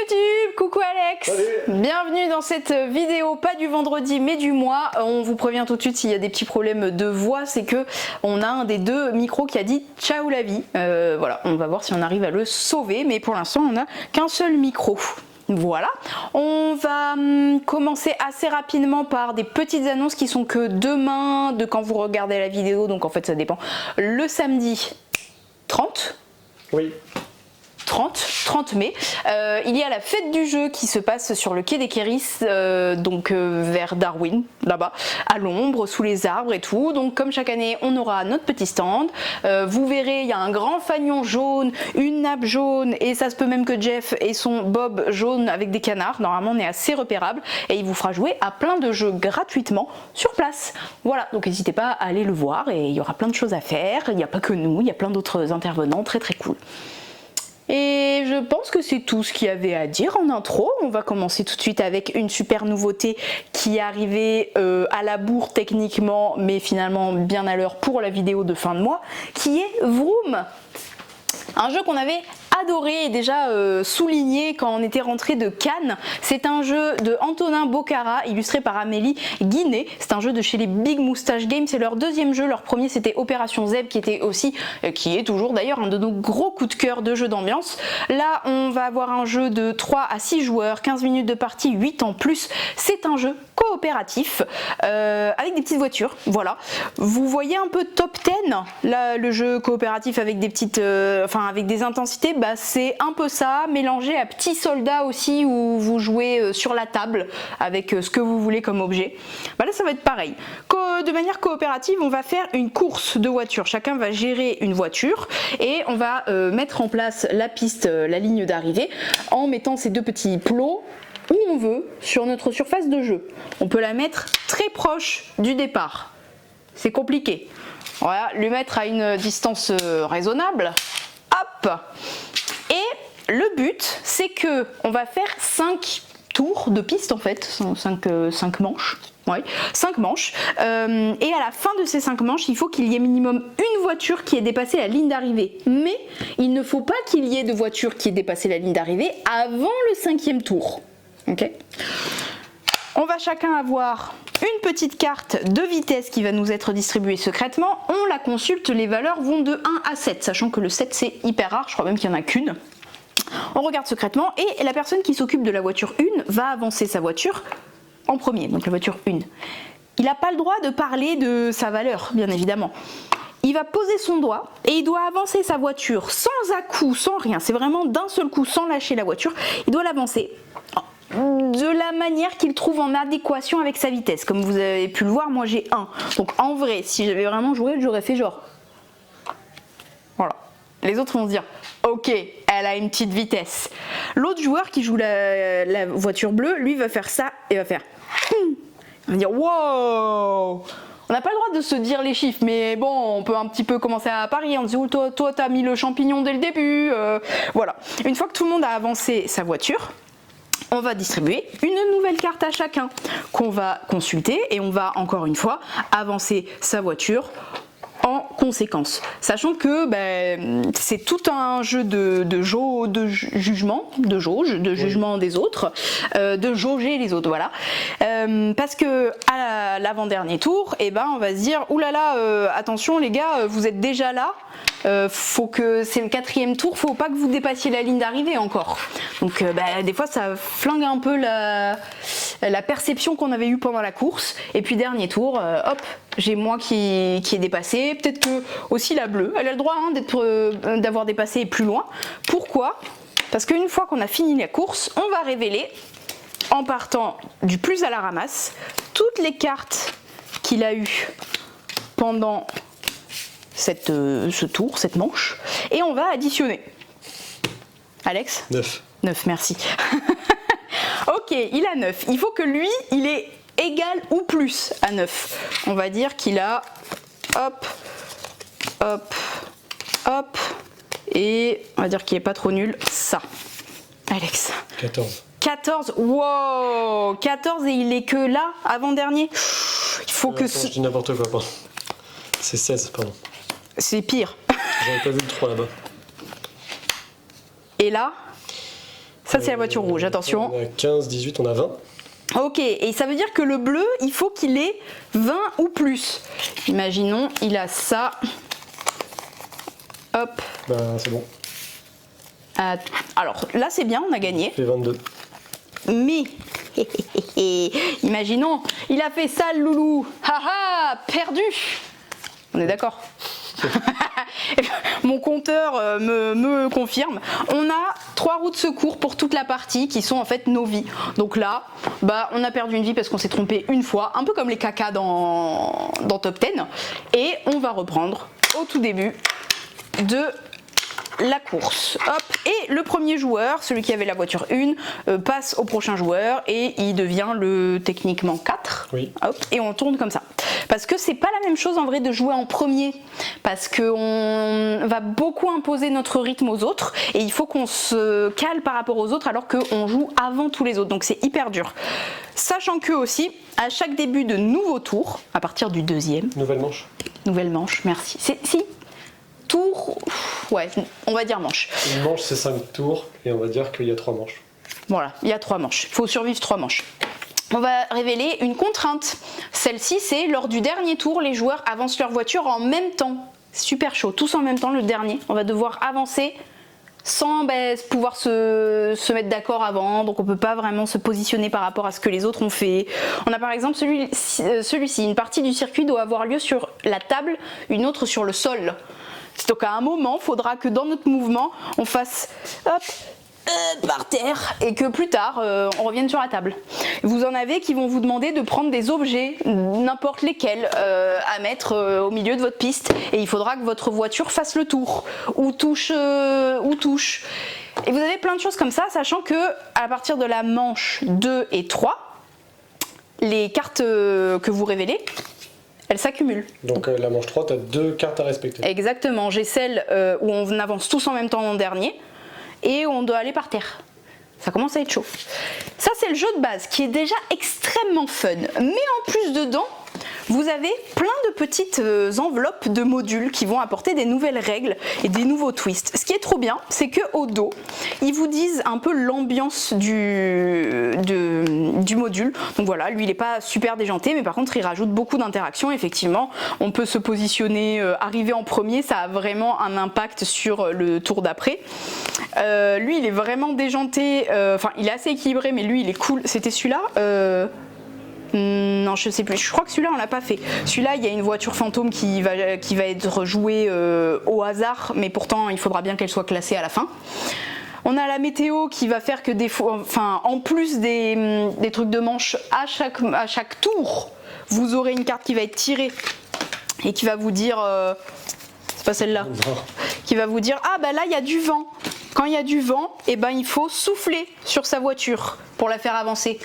YouTube, coucou Alex. Salut. Bienvenue dans cette vidéo, pas du vendredi mais du mois. On vous prévient tout de suite s'il y a des petits problèmes de voix, c'est que on a un des deux micros qui a dit ciao la vie. Voilà, on va voir si on arrive à le sauver, mais pour l'instant on n'a qu'un seul micro. Voilà, on va commencer assez rapidement par des petites annonces qui sont que demain, de quand vous regardez la vidéo, donc en fait ça dépend. Le samedi 30. Oui. 30 mai, il y a la fête du jeu qui se passe sur le quai des Quéris, donc vers Darwin, là-bas, à l'ombre, sous les arbres et tout. Donc comme chaque année, on aura notre petit stand. Vous verrez, il y a un grand fanion jaune, une nappe jaune, et ça se peut même que Jeff ait son bob jaune avec des canards. Normalement, on est assez repérable, et il vous fera jouer à plein de jeux gratuitement sur place. Voilà, donc n'hésitez pas à aller le voir, et il y aura plein de choses à faire. Il n'y a pas que nous, il y a plein d'autres intervenants très très cool. Et je pense que c'est tout ce qu'il y avait à dire en intro. On va commencer tout de suite avec une super nouveauté qui est arrivée à la bourre techniquement, mais finalement bien à l'heure pour la vidéo de fin de mois, qui est Vroom. Un jeu qu'on avait adoré et déjà souligné quand on était rentré de Cannes. C'est un jeu de Antonin Bocara, illustré par Amélie Guinet. C'est un jeu de chez les Big Moustache Games. C'est leur deuxième jeu. Leur premier c'était Opération Zeb, qui était aussi, qui est toujours d'ailleurs un de nos gros coups de cœur de jeu d'ambiance. Là on va avoir un jeu de 3 à 6 joueurs, 15 minutes de partie, 8 en plus. C'est un jeu coopératif avec des petites voitures. Voilà. Vous voyez un peu Top 10, là le jeu coopératif avec des petites, avec des intensités. Bah, c'est un peu ça, mélangé à Petits Soldats aussi, où vous jouez sur la table avec ce que vous voulez comme objet. Bah, là ça va être pareil. De manière coopérative, on va faire une course de voitures. Chacun va gérer une voiture et on va mettre en place la piste, la ligne d'arrivée, en mettant ces deux petits plots où on veut sur notre surface de jeu. On peut la mettre très proche du départ. C'est compliqué. Voilà, lui mettre à une distance raisonnable. Hop! Et le but, c'est que on va faire 5 tours de piste en fait, 5 manches. Ouais, 5 manches. Et à la fin de ces 5 manches, il faut qu'il y ait minimum une voiture qui ait dépassé la ligne d'arrivée. Mais il ne faut pas qu'il y ait de voiture qui ait dépassé la ligne d'arrivée avant le 5e tour. Ok. On va chacun avoir une petite carte de vitesse qui va nous être distribuée secrètement. On la consulte, les valeurs vont de 1 à 7, sachant que le 7 c'est hyper rare, je crois même qu'il n'y en a qu'une. On regarde secrètement et la personne qui s'occupe de la voiture 1 va avancer sa voiture en premier, donc la voiture 1. Il n'a pas le droit de parler de sa valeur, bien évidemment. Il va poser son doigt et il doit avancer sa voiture sans à-coup, sans rien. C'est vraiment d'un seul coup, sans lâcher la voiture. Il doit l'avancer de la manière qu'il trouve en adéquation avec sa vitesse. Comme vous avez pu le voir, moi j'ai 1. Donc en vrai, si j'avais vraiment joué, j'aurais fait genre... Voilà. Les autres vont se dire, ok, elle a une petite vitesse. L'autre joueur qui joue la voiture bleue, lui va faire ça et va faire... Il va dire, wow! On n'a pas le droit de se dire les chiffres, mais bon, on peut un petit peu commencer à parier. On se dit, oh, toi t'as mis le champignon dès le début. Voilà. Une fois que tout le monde a avancé sa voiture, on va distribuer une nouvelle carte à chacun qu'on va consulter et on va encore une fois avancer sa voiture en conséquence. Sachant que c'est tout un jeu de jugement, de jauge, de jugement des autres, de jauger les autres, voilà. Parce que à l'avant-dernier tour, on va se dire, oulala, attention les gars, vous êtes déjà là. Faut que c'est le 4e tour, faut pas que vous dépassiez la ligne d'arrivée encore. Donc des fois ça flingue un peu la perception qu'on avait eue pendant la course. Et puis dernier tour, hop, j'ai moi qui est dépassé. Peut-être que aussi la bleue, elle a le droit d'avoir dépassé plus loin. Pourquoi? Parce qu'une fois qu'on a fini la course, on va révéler, en partant du plus à la ramasse, toutes les cartes qu'il a eues pendant ce tour, cette manche, et on va additionner. Alex? 9. 9, merci. Ok, il a 9. Il faut que lui, il est égal ou plus à 9. On va dire qu'il a, hop, hop, hop, et on va dire qu'il est pas trop nul, ça. Alex? 14. 14, wow, 14 et il est que là, avant-dernier. Il faut que... Je dis n'importe quoi, pardon. C'est 16, pardon. C'est pire. J'avais pas vu le 3 là-bas. Et là, Ça, c'est la voiture rouge, attention. On a 15, 18, on a 20. Ok, et ça veut dire que le bleu, il faut qu'il ait 20 ou plus. Imaginons, il a ça. Hop. Bah, c'est bon. Alors là, c'est bien, on a gagné. Ça fait 22. Mais, imaginons, il a fait ça, le loulou. Haha, perdu. On est d'accord. Mon compteur me confirme. On a 3 roues de secours pour toute la partie qui sont en fait nos vies. Donc là, bah, on a perdu une vie parce qu'on s'est trompé une fois, un peu comme les cacas dans Top 10. Et on va reprendre au tout début de la course. Hop. Et le premier joueur, celui qui avait la voiture 1, passe au prochain joueur et il devient le techniquement 4. Oui. Hop. Et on tourne comme ça. Parce que c'est pas la même chose en vrai de jouer en premier. Parce qu'on va beaucoup imposer notre rythme aux autres et il faut qu'on se cale par rapport aux autres alors qu'on joue avant tous les autres. Donc c'est hyper dur. Sachant que aussi, à chaque début de nouveau tour, à partir du 2e. Nouvelle manche, merci. Si. Tour, ouais, on va dire manche. Une manche, c'est 5 tours, et on va dire qu'il y a 3 manches. Voilà, il y a 3 manches. Il faut survivre 3 manches. On va révéler une contrainte. Celle-ci, c'est lors du dernier tour, les joueurs avancent leur voiture en même temps. Super chaud, tous en même temps, le dernier. On va devoir avancer sans pouvoir se mettre d'accord avant, donc on peut pas vraiment se positionner par rapport à ce que les autres ont fait. On a par exemple celui-ci, une partie du circuit doit avoir lieu sur la table, une autre sur le sol. Donc à un moment, il faudra que dans notre mouvement, on fasse hop, par terre et que plus tard, on revienne sur la table. Vous en avez qui vont vous demander de prendre des objets, n'importe lesquels, à mettre au milieu de votre piste et il faudra que votre voiture fasse le tour ou touche. Et vous avez plein de choses comme ça, sachant que à partir de la manche 2 et 3, les cartes que vous révélez, elles s'accumulent. Donc la manche 3, tu as 2 cartes à respecter. Exactement, j'ai celle où on avance tous en même temps en dernier et on doit aller par terre. Ça commence à être chaud. Ça, c'est le jeu de base qui est déjà extrêmement fun. Mais en plus dedans, vous avez plein de petites enveloppes de modules qui vont apporter des nouvelles règles et des nouveaux twists. Ce qui est trop bien, c'est qu'au dos, ils vous disent un peu l'ambiance du module. Donc voilà, lui il n'est pas super déjanté, mais par contre il rajoute beaucoup d'interactions. Effectivement, on peut se positionner, arriver en premier, ça a vraiment un impact sur le tour d'après. Lui il est vraiment déjanté, enfin il est assez équilibré, mais lui il est cool. C'était celui-là non, je sais plus. Je crois que celui-là on l'a pas fait. Celui-là, il y a une voiture fantôme qui va être jouée au hasard, mais pourtant il faudra bien qu'elle soit classée à la fin. On a la météo qui va faire que en plus des trucs de manche à chaque tour, vous aurez une carte qui va être tirée et qui va vous dire, c'est pas celle-là, qui va vous dire ah bah là il y a du vent. Quand il y a du vent, et ben il faut souffler sur sa voiture pour la faire avancer.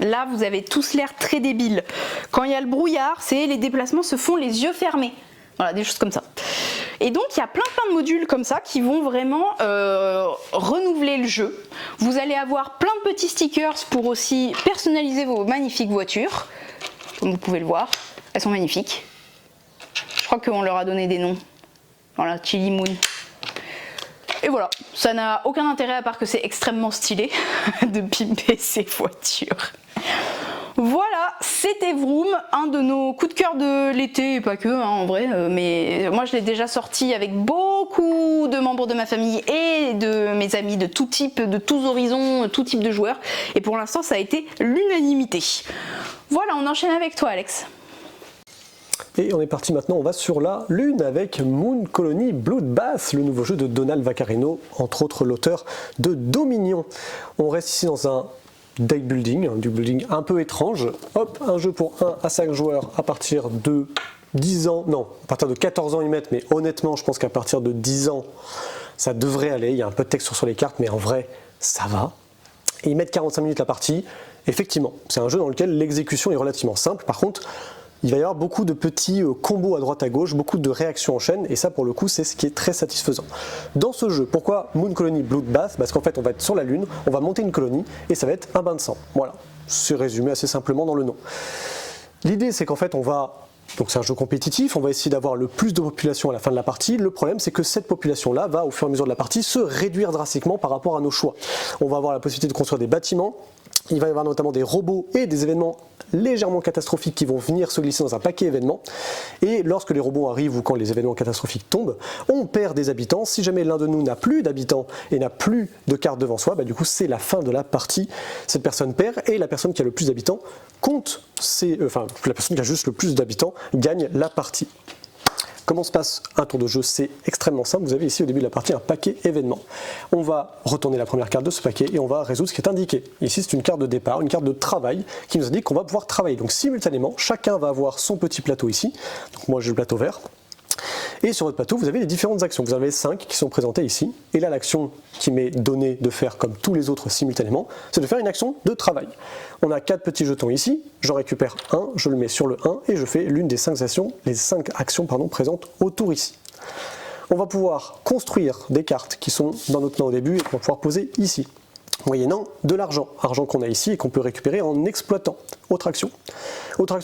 Là, vous avez tous l'air très débiles. Quand il y a le brouillard, c'est les déplacements se font les yeux fermés. Voilà, des choses comme ça. Et donc, il y a plein de modules comme ça qui vont vraiment renouveler le jeu. Vous allez avoir plein de petits stickers pour aussi personnaliser vos magnifiques voitures. Comme vous pouvez le voir, elles sont magnifiques. Je crois qu'on leur a donné des noms. Voilà, Chili Moon. Et voilà, ça n'a aucun intérêt à part que c'est extrêmement stylé de pimper ces voitures. Voilà, c'était Vroom, un de nos coups de cœur de l'été, et pas que en vrai, mais moi je l'ai déjà sorti avec beaucoup de membres de ma famille et de mes amis de tout type, de tous horizons, tout type de joueurs, et pour l'instant ça a été l'unanimité. Voilà, on enchaîne avec toi Alex. Et on est parti maintenant, on va sur la Lune avec Moon Colony Bloodbath, le nouveau jeu de Donald Vaccarino, entre autres l'auteur de Dominion. On reste ici dans un deck building, du building un peu étrange. Hop, un jeu pour 1 à 5 joueurs à partir de 10 ans, non, à partir de 14 ans ils mettent, mais honnêtement je pense qu'à partir de 10 ans ça devrait aller. Il y a un peu de texte sur les cartes, mais en vrai ça va. Et ils mettent 45 minutes la partie. Effectivement, c'est un jeu dans lequel l'exécution est relativement simple. Par contre, il va y avoir beaucoup de petits combos à droite à gauche, beaucoup de réactions en chaîne, et ça pour le coup c'est ce qui est très satisfaisant. Dans ce jeu, pourquoi Moon Colony Bloodbath? Parce qu'en fait on va être sur la Lune, on va monter une colonie, et ça va être un bain de sang. Voilà, c'est résumé assez simplement dans le nom. L'idée c'est qu'en fait on va Donc c'est un jeu compétitif, on va essayer d'avoir le plus de population à la fin de la partie. Le problème c'est que cette population-là va au fur et à mesure de la partie se réduire drastiquement par rapport à nos choix. On va avoir la possibilité de construire des bâtiments, il va y avoir notamment des robots et des événements légèrement catastrophiques qui vont venir se glisser dans un paquet événements. Et lorsque les robots arrivent ou quand les événements catastrophiques tombent, on perd des habitants. Si jamais l'un de nous n'a plus d'habitants et n'a plus de carte devant soi, du coup c'est la fin de la partie. Cette personne perd et la personne qui a le plus d'habitants compte, la personne qui a juste le plus d'habitants gagne la partie. Comment se passe un tour de jeu? C'est extrêmement simple. Vous avez ici au début de la partie un paquet événement. On va retourner la première carte de ce paquet et on va résoudre ce qui est indiqué. Ici c'est une carte de départ, une carte de travail qui nous indique qu'on va pouvoir travailler. Donc simultanément, chacun va avoir son petit plateau ici. Donc moi j'ai le plateau vert. Et sur votre plateau, vous avez les différentes actions. Vous en avez 5 qui sont présentées ici. Et là, l'action qui m'est donnée de faire comme tous les autres simultanément, c'est de faire une action de travail. On a 4 petits jetons ici. J'en récupère un, je le mets sur le 1 et je fais l'une des 5 actions, présentes autour ici. On va pouvoir construire des cartes qui sont dans notre main au début et qu'on va pouvoir poser ici, moyennant de l'argent qu'on a ici et qu'on peut récupérer en exploitant. Autre action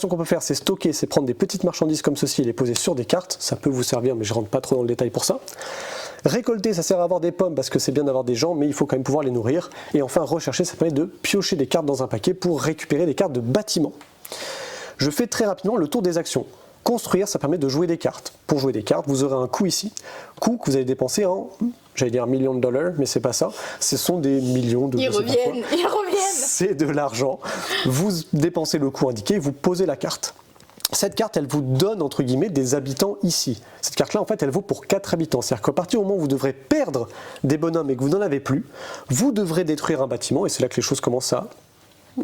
qu'on peut faire, c'est stocker, c'est prendre des petites marchandises comme ceci et les poser sur des cartes. Ça peut vous servir, mais je ne rentre pas trop dans le détail pour ça. Récolter, ça sert à avoir des pommes parce que c'est bien d'avoir des gens, mais il faut quand même pouvoir les nourrir. Et enfin, rechercher, ça permet de piocher des cartes dans un paquet pour récupérer des cartes de bâtiment. Je fais très rapidement le tour des actions. Construire, ça permet de jouer des cartes. Pour jouer des cartes, vous aurez un coût ici. Coût que vous allez dépenser en, j'allais dire millions de dollars, mais c'est pas ça. Ce sont des millions de dollars. Ils reviennent. C'est de l'argent. Vous dépensez le coût indiqué, vous posez la carte. Cette carte, elle vous donne, entre guillemets, des habitants ici. Cette carte-là, en fait, elle vaut pour 4 habitants. C'est-à-dire qu'à partir du moment où vous devrez perdre des bonhommes et que vous n'en avez plus, vous devrez détruire un bâtiment, et c'est là que les choses commencent à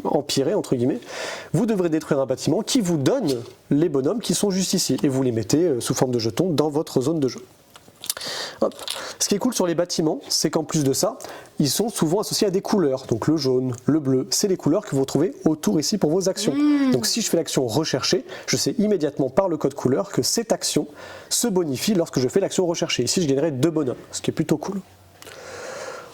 empirer, entre guillemets. Vous devrez détruire un bâtiment qui vous donne les bonhommes qui sont juste ici. Et vous les mettez sous forme de jetons dans votre zone de jeu. Hop. Ce qui est cool sur les bâtiments, c'est qu'en plus de ça, ils sont souvent associés à des couleurs. Donc le jaune, le bleu, c'est les couleurs que vous retrouvez autour ici pour vos actions. Donc si je fais l'action rechercher, je sais immédiatement par le code couleur que cette action se bonifie lorsque je fais l'action rechercher. Ici, je gagnerai 2 bonhommes, ce qui est plutôt cool.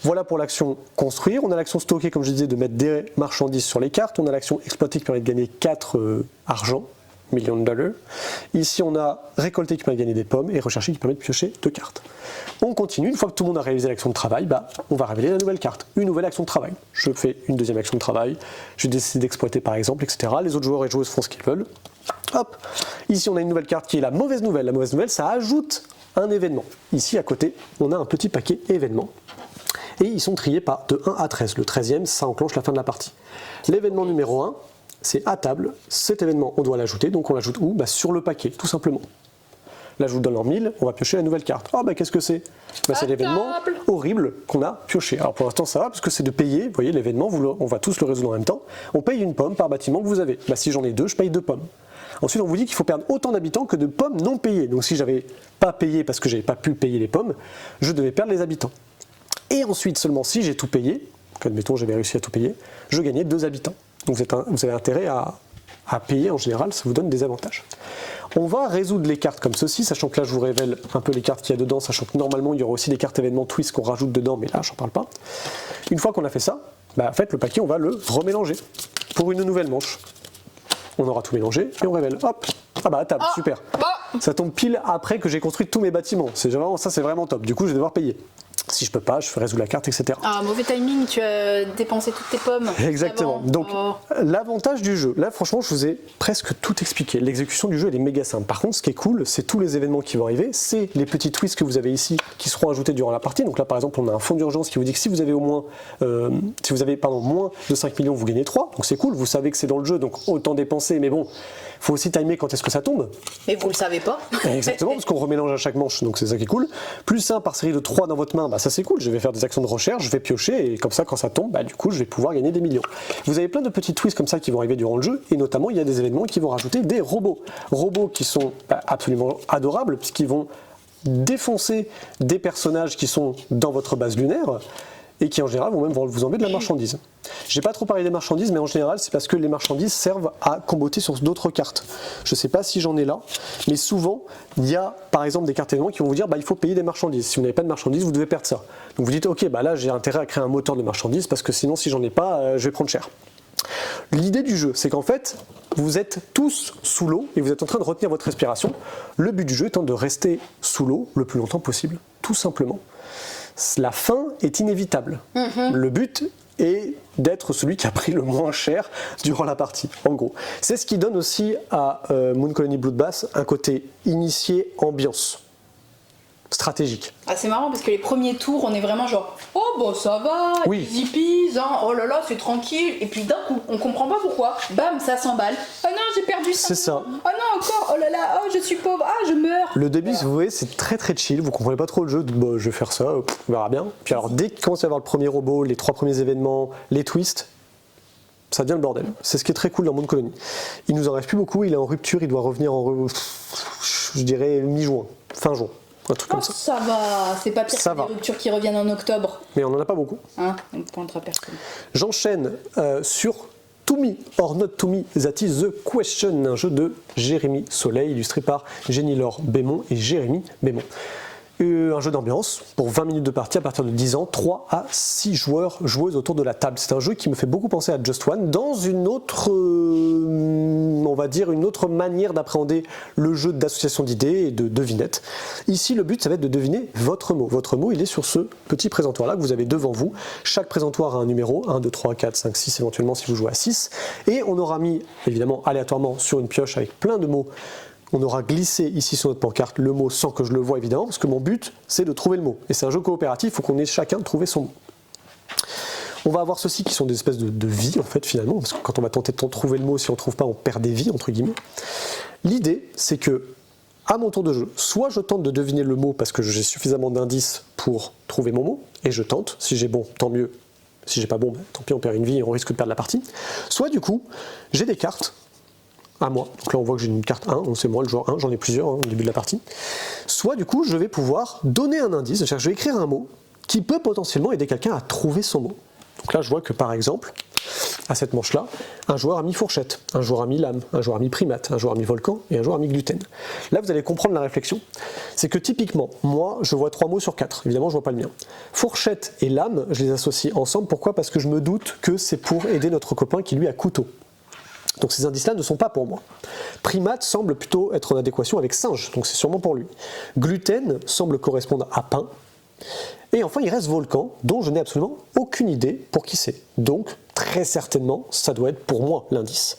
Voilà pour l'action construire. On a l'action stocker, comme je disais, de mettre des marchandises sur les cartes. On a l'action exploiter qui permet de gagner 4 argent, millions de dollars. Ici, on a récolter qui permet de gagner des pommes et rechercher qui permet de piocher 2 cartes. On continue. Une fois que tout le monde a réalisé l'action de travail, on va révéler la nouvelle carte. Une nouvelle action de travail. Je fais une deuxième action de travail. Je décide d'exploiter par exemple, etc. Les autres joueurs et joueuses font ce qu'ils veulent. Hop. Ici, on a une nouvelle carte qui est la mauvaise nouvelle. La mauvaise nouvelle, ça ajoute un événement. Ici, à côté, on a un petit paquet événements. Et ils sont triés de 1 à 13. Le 13e, ça enclenche la fin de la partie. L'événement numéro 1, c'est à table. Cet événement, on doit l'ajouter. Donc on l'ajoute où? Sur le paquet, tout simplement. Là, je vous donne en 1000, on va piocher la nouvelle carte. Qu'est-ce que c'est? C'est l'événement horrible qu'on a pioché. Alors pour l'instant, ça va, parce que c'est de payer. Vous voyez, l'événement, on va tous le résoudre en même temps. On paye une pomme par bâtiment que vous avez. Si j'en ai 2, je paye 2 pommes. Ensuite, on vous dit qu'il faut perdre autant d'habitants que de pommes non payées. Donc si j'avais pas payé parce que j'avais pas pu payer les pommes, je devais perdre les habitants. Et ensuite, seulement si j'ai tout payé, admettons j'avais réussi à tout payer, je gagnais 2 habitants. Donc vous avez intérêt à payer en général, ça vous donne des avantages. On va résoudre les cartes comme ceci, sachant que là je vous révèle un peu les cartes qu'il y a dedans, sachant que normalement il y aura aussi des cartes événements twist qu'on rajoute dedans, mais là j'en parle pas. Une fois qu'on a fait ça, en fait le paquet on va le remélanger pour une nouvelle manche. On aura tout mélangé et on révèle. Hop, à table, super. Ça tombe pile après que j'ai construit tous mes bâtiments. C'est vraiment top. Du coup je vais devoir payer. Si je peux pas, je fais résoudre la carte, etc. Mauvais timing, tu as dépensé toutes tes pommes. Exactement. Avant. Donc, l'avantage du jeu, là franchement, je vous ai presque tout expliqué. L'exécution du jeu, elle est méga simple. Par contre, ce qui est cool, c'est tous les événements qui vont arriver, c'est les petits twists que vous avez ici, qui seront ajoutés durant la partie. Donc là, par exemple, on a un fonds d'urgence qui vous dit que si vous avez moins de 5 millions, vous gagnez 3. Donc c'est cool, vous savez que c'est dans le jeu, donc autant dépenser. Mais bon, il faut aussi timer quand est-ce que ça tombe. Mais vous le savez pas. Exactement, parce qu'on remélange à chaque manche, donc c'est ça qui est cool. Plus 1 par série de 3 dans votre main, ça c'est cool, je vais faire des actions de recherche, je vais piocher, et comme ça quand ça tombe, du coup je vais pouvoir gagner des millions. Vous avez plein de petits twists comme ça qui vont arriver durant le jeu, et notamment il y a des événements qui vont rajouter des robots. Robots qui sont absolument adorables, puisqu'ils vont défoncer des personnages qui sont dans votre base lunaire, et qui en général vont même vous enlever de la marchandise. J'ai pas trop parlé des marchandises, mais en général c'est parce que les marchandises servent à comboter sur d'autres cartes. Je sais pas si j'en ai là, mais souvent il y a par exemple des cartes événements qui vont vous dire il faut payer des marchandises. Si vous n'avez pas de marchandises, vous devez perdre ça. Donc vous dites ok, là j'ai intérêt à créer un moteur de marchandises parce que sinon si j'en ai pas, je vais prendre cher. L'idée du jeu, c'est qu'en fait, vous êtes tous sous l'eau et vous êtes en train de retenir votre respiration. Le but du jeu étant de rester sous l'eau le plus longtemps possible, tout simplement. La fin est inévitable. Le but est d'être celui qui a pris le moins cher durant la partie, en gros. C'est ce qui donne aussi à Moon Colony Bloodbath un côté initié, ambiance, stratégique. Ah, c'est marrant parce que les premiers tours, on est vraiment genre oh bon ça va, Oui. easy peasy, hein, oh là là c'est tranquille, et puis d'un coup on comprend pas pourquoi, bam ça s'emballe, oh non j'ai perdu ça, C'est ça. oh non encore, oh là là, oh je suis pauvre, ah je meurs. Le début, vous voyez, c'est très très chill, vous comprenez pas trop le jeu, bah, je vais faire ça, on verra bien. Puis alors dès qu'il commence à y avoir le premier robot, les 3 premiers événements, les twists, ça devient le bordel. C'est ce qui est très cool dans Moon Colony. Il nous en reste plus beaucoup, il est en rupture, il doit revenir je dirais mi-juin, fin juin. Un truc Oh, comme ça. ça va, c'est pas pire Ça que va. des ruptures qui reviennent en octobre. Mais on n'en a pas beaucoup. Hein, donc pour entre personne. J'enchaîne sur To Me or Not To Me, That Is The Question, un jeu de Jérémy Soleil, illustré par Jenny-Laure Bémont et Jérémy Bémont. Un jeu d'ambiance pour 20 minutes de partie à partir de 10 ans, 3 à 6 joueurs, joueuses autour de la table. C'est un jeu qui me fait beaucoup penser à Just One, dans une autre, on va dire, une autre manière d'appréhender le jeu d'association d'idées et de devinettes. Ici, le but, ça va être de deviner votre mot. Votre mot, il est sur ce petit présentoir-là que vous avez devant vous. Chaque présentoir a un numéro, 1, 2, 3, 4, 5, 6, éventuellement si vous jouez à 6. Et on aura mis, évidemment, aléatoirement sur une pioche avec plein de mots. On aura glissé ici sur notre pancarte le mot sans que je le voie évidemment, parce que mon but c'est de trouver le mot. Et c'est un jeu coopératif, il faut qu'on ait chacun trouvé son mot. On va avoir ceux-ci qui sont des espèces de vies en fait finalement, parce que quand on va tenter de trouver le mot, si on ne trouve pas, on perd des vies entre guillemets. L'idée c'est que, à mon tour de jeu, soit je tente de deviner le mot parce que j'ai suffisamment d'indices pour trouver mon mot, et je tente, si j'ai bon, tant mieux, si j'ai pas bon, tant pis on perd une vie et on risque de perdre la partie. Soit du coup, j'ai des cartes, à moi. Donc là on voit que j'ai une carte 1, c'est moi le joueur 1, j'en ai plusieurs au début de la partie. Soit du coup je vais pouvoir donner un indice, c'est-à-dire que je vais écrire un mot qui peut potentiellement aider quelqu'un à trouver son mot. Donc là je vois que par exemple, à cette manche-là, un joueur a mis fourchette, un joueur a mis lame, un joueur a mis primate, un joueur a mis volcan et un joueur a mis gluten. Là vous allez comprendre la réflexion. C'est que typiquement, moi je vois 3 mots sur 4, évidemment je vois pas le mien. Fourchette et lame, je les associe ensemble, pourquoi ? Parce que je me doute que c'est pour aider notre copain qui lui a couteau. Donc ces indices-là ne sont pas pour moi. Primate semble plutôt être en adéquation avec singe, donc c'est sûrement pour lui. Gluten semble correspondre à pain. Et enfin il reste volcan, dont je n'ai absolument aucune idée pour qui c'est. Donc très certainement ça doit être pour moi l'indice.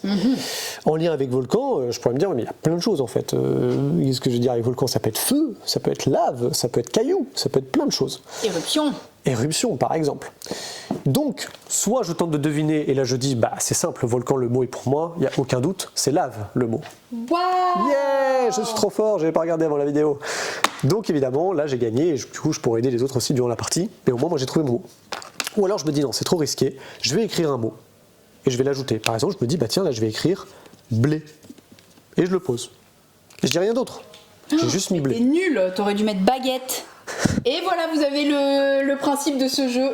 En lien avec volcan, je pourrais me dire mais il y a plein de choses en fait. Qu'est-ce que je veux dire avec volcan ? Ça peut être feu, ça peut être lave, ça peut être caillou, ça peut être plein de choses. Éruption. Éruption par exemple. Donc, soit je tente de deviner et là je dis, bah c'est simple, volcan le mot est pour moi, il n'y a aucun doute, c'est lave le mot. Waouh. Yeah, je suis trop fort, j'avais pas regardé avant la vidéo. Donc évidemment, là j'ai gagné et du coup je pourrais aider les autres aussi durant la partie, mais au moins moi j'ai trouvé mon mot. Ou alors je me dis non, c'est trop risqué, je vais écrire un mot et je vais l'ajouter. Par exemple, je me dis, bah tiens, là je vais écrire blé et je le pose. Et je dis rien d'autre, j'ai juste mis blé. T'es nul, t'aurais dû mettre baguette. Et voilà, vous avez le principe de ce jeu.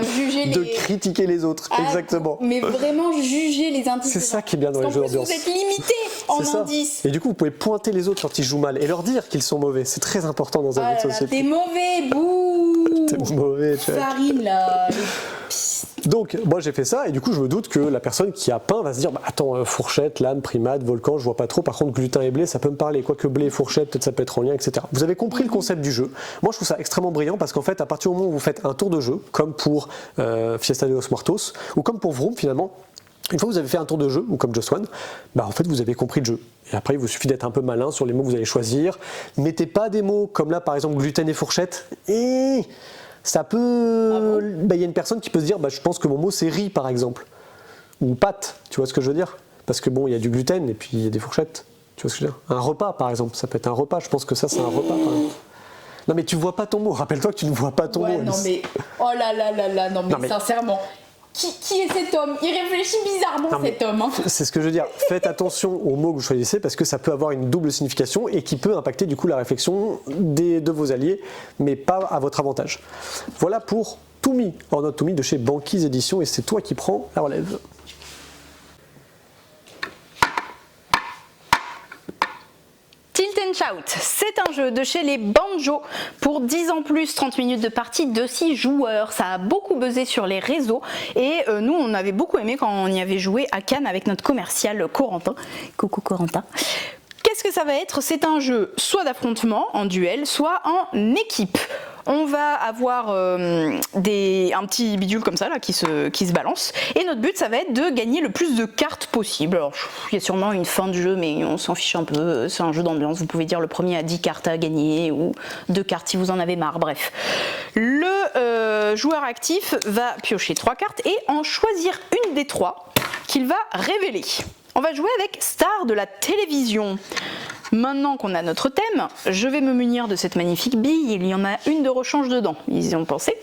Juger De les... critiquer les autres, exactement. Mais vraiment juger les indices. C'est ça qui est bien dans les jeux d'ambiance. Vous êtes limité en C'est ça. indices. Et du coup, vous pouvez pointer les autres quand ils jouent mal et leur dire qu'ils sont mauvais. C'est très important dans un jeu de société. T'es mauvais, bouh. T'es mauvais, tu vois. Farine là. Donc, moi j'ai fait ça et du coup, je me doute que la personne qui a pain va se dire bah, attends, fourchette, lame, primate, volcan, je vois pas trop. Par contre, gluten et blé, ça peut me parler. Quoique blé et fourchette, peut-être ça peut être en lien, etc. Vous avez compris le concept du jeu. Moi, je trouve ça extrêmement brillant parce qu'en fait, à partir du moment où vous faites un tour de jeu, comme pour Fiesta de los Muertos ou comme pour Vroom finalement, une fois que vous avez fait un tour de jeu, ou comme Just One, bah en fait vous avez compris le jeu. Et après il vous suffit d'être un peu malin sur les mots que vous allez choisir. Mettez pas des mots comme là par exemple gluten et fourchette. Et ça peut... bah, y a une personne qui peut se dire bah, je pense que mon mot c'est riz par exemple. Ou pâte, tu vois ce que je veux dire ? Parce que bon, il y a du gluten et puis il y a des fourchettes. Tu vois ce que je veux dire ? Un repas par exemple, ça peut être un repas. Je pense que ça c'est un repas par exemple. Non mais tu vois pas ton mot, rappelle-toi que tu ne vois pas ton mot. Non mais, oh là là là là, non mais sincèrement, qui est cet homme ? Il réfléchit bizarrement cet homme. Hein. C'est ce que je veux dire, faites attention aux mots que vous choisissez parce que ça peut avoir une double signification et qui peut impacter du coup la réflexion de vos alliés, mais pas à votre avantage. Voilà pour To Me or Not To Me de chez Banquise Éditions et c'est toi qui prends la relève. Tilt and Punch Out, c'est un jeu de chez les Banjo pour 10 ans plus, 30 minutes de partie de 6 joueurs. Ça a beaucoup buzzé sur les réseaux et nous on avait beaucoup aimé quand on y avait joué à Cannes avec notre commercial Corentin. Coucou Corentin. Qu'est-ce que ça va être? C'est un jeu soit d'affrontement en duel, soit en équipe. On va avoir un petit bidule comme ça là, qui se balance. Et notre but, ça va être de gagner le plus de cartes possible. Alors, il y a sûrement une fin de jeu, mais on s'en fiche un peu. C'est un jeu d'ambiance. Vous pouvez dire le premier a 10 cartes à gagner ou 2 cartes si vous en avez marre. Bref. Le joueur actif va piocher 3 cartes et en choisir une des 3 qu'il va révéler. On va jouer avec Star de la télévision. Maintenant qu'on a notre thème, je vais me munir de cette magnifique bille. Il y en a une de rechange dedans, ils y ont pensé.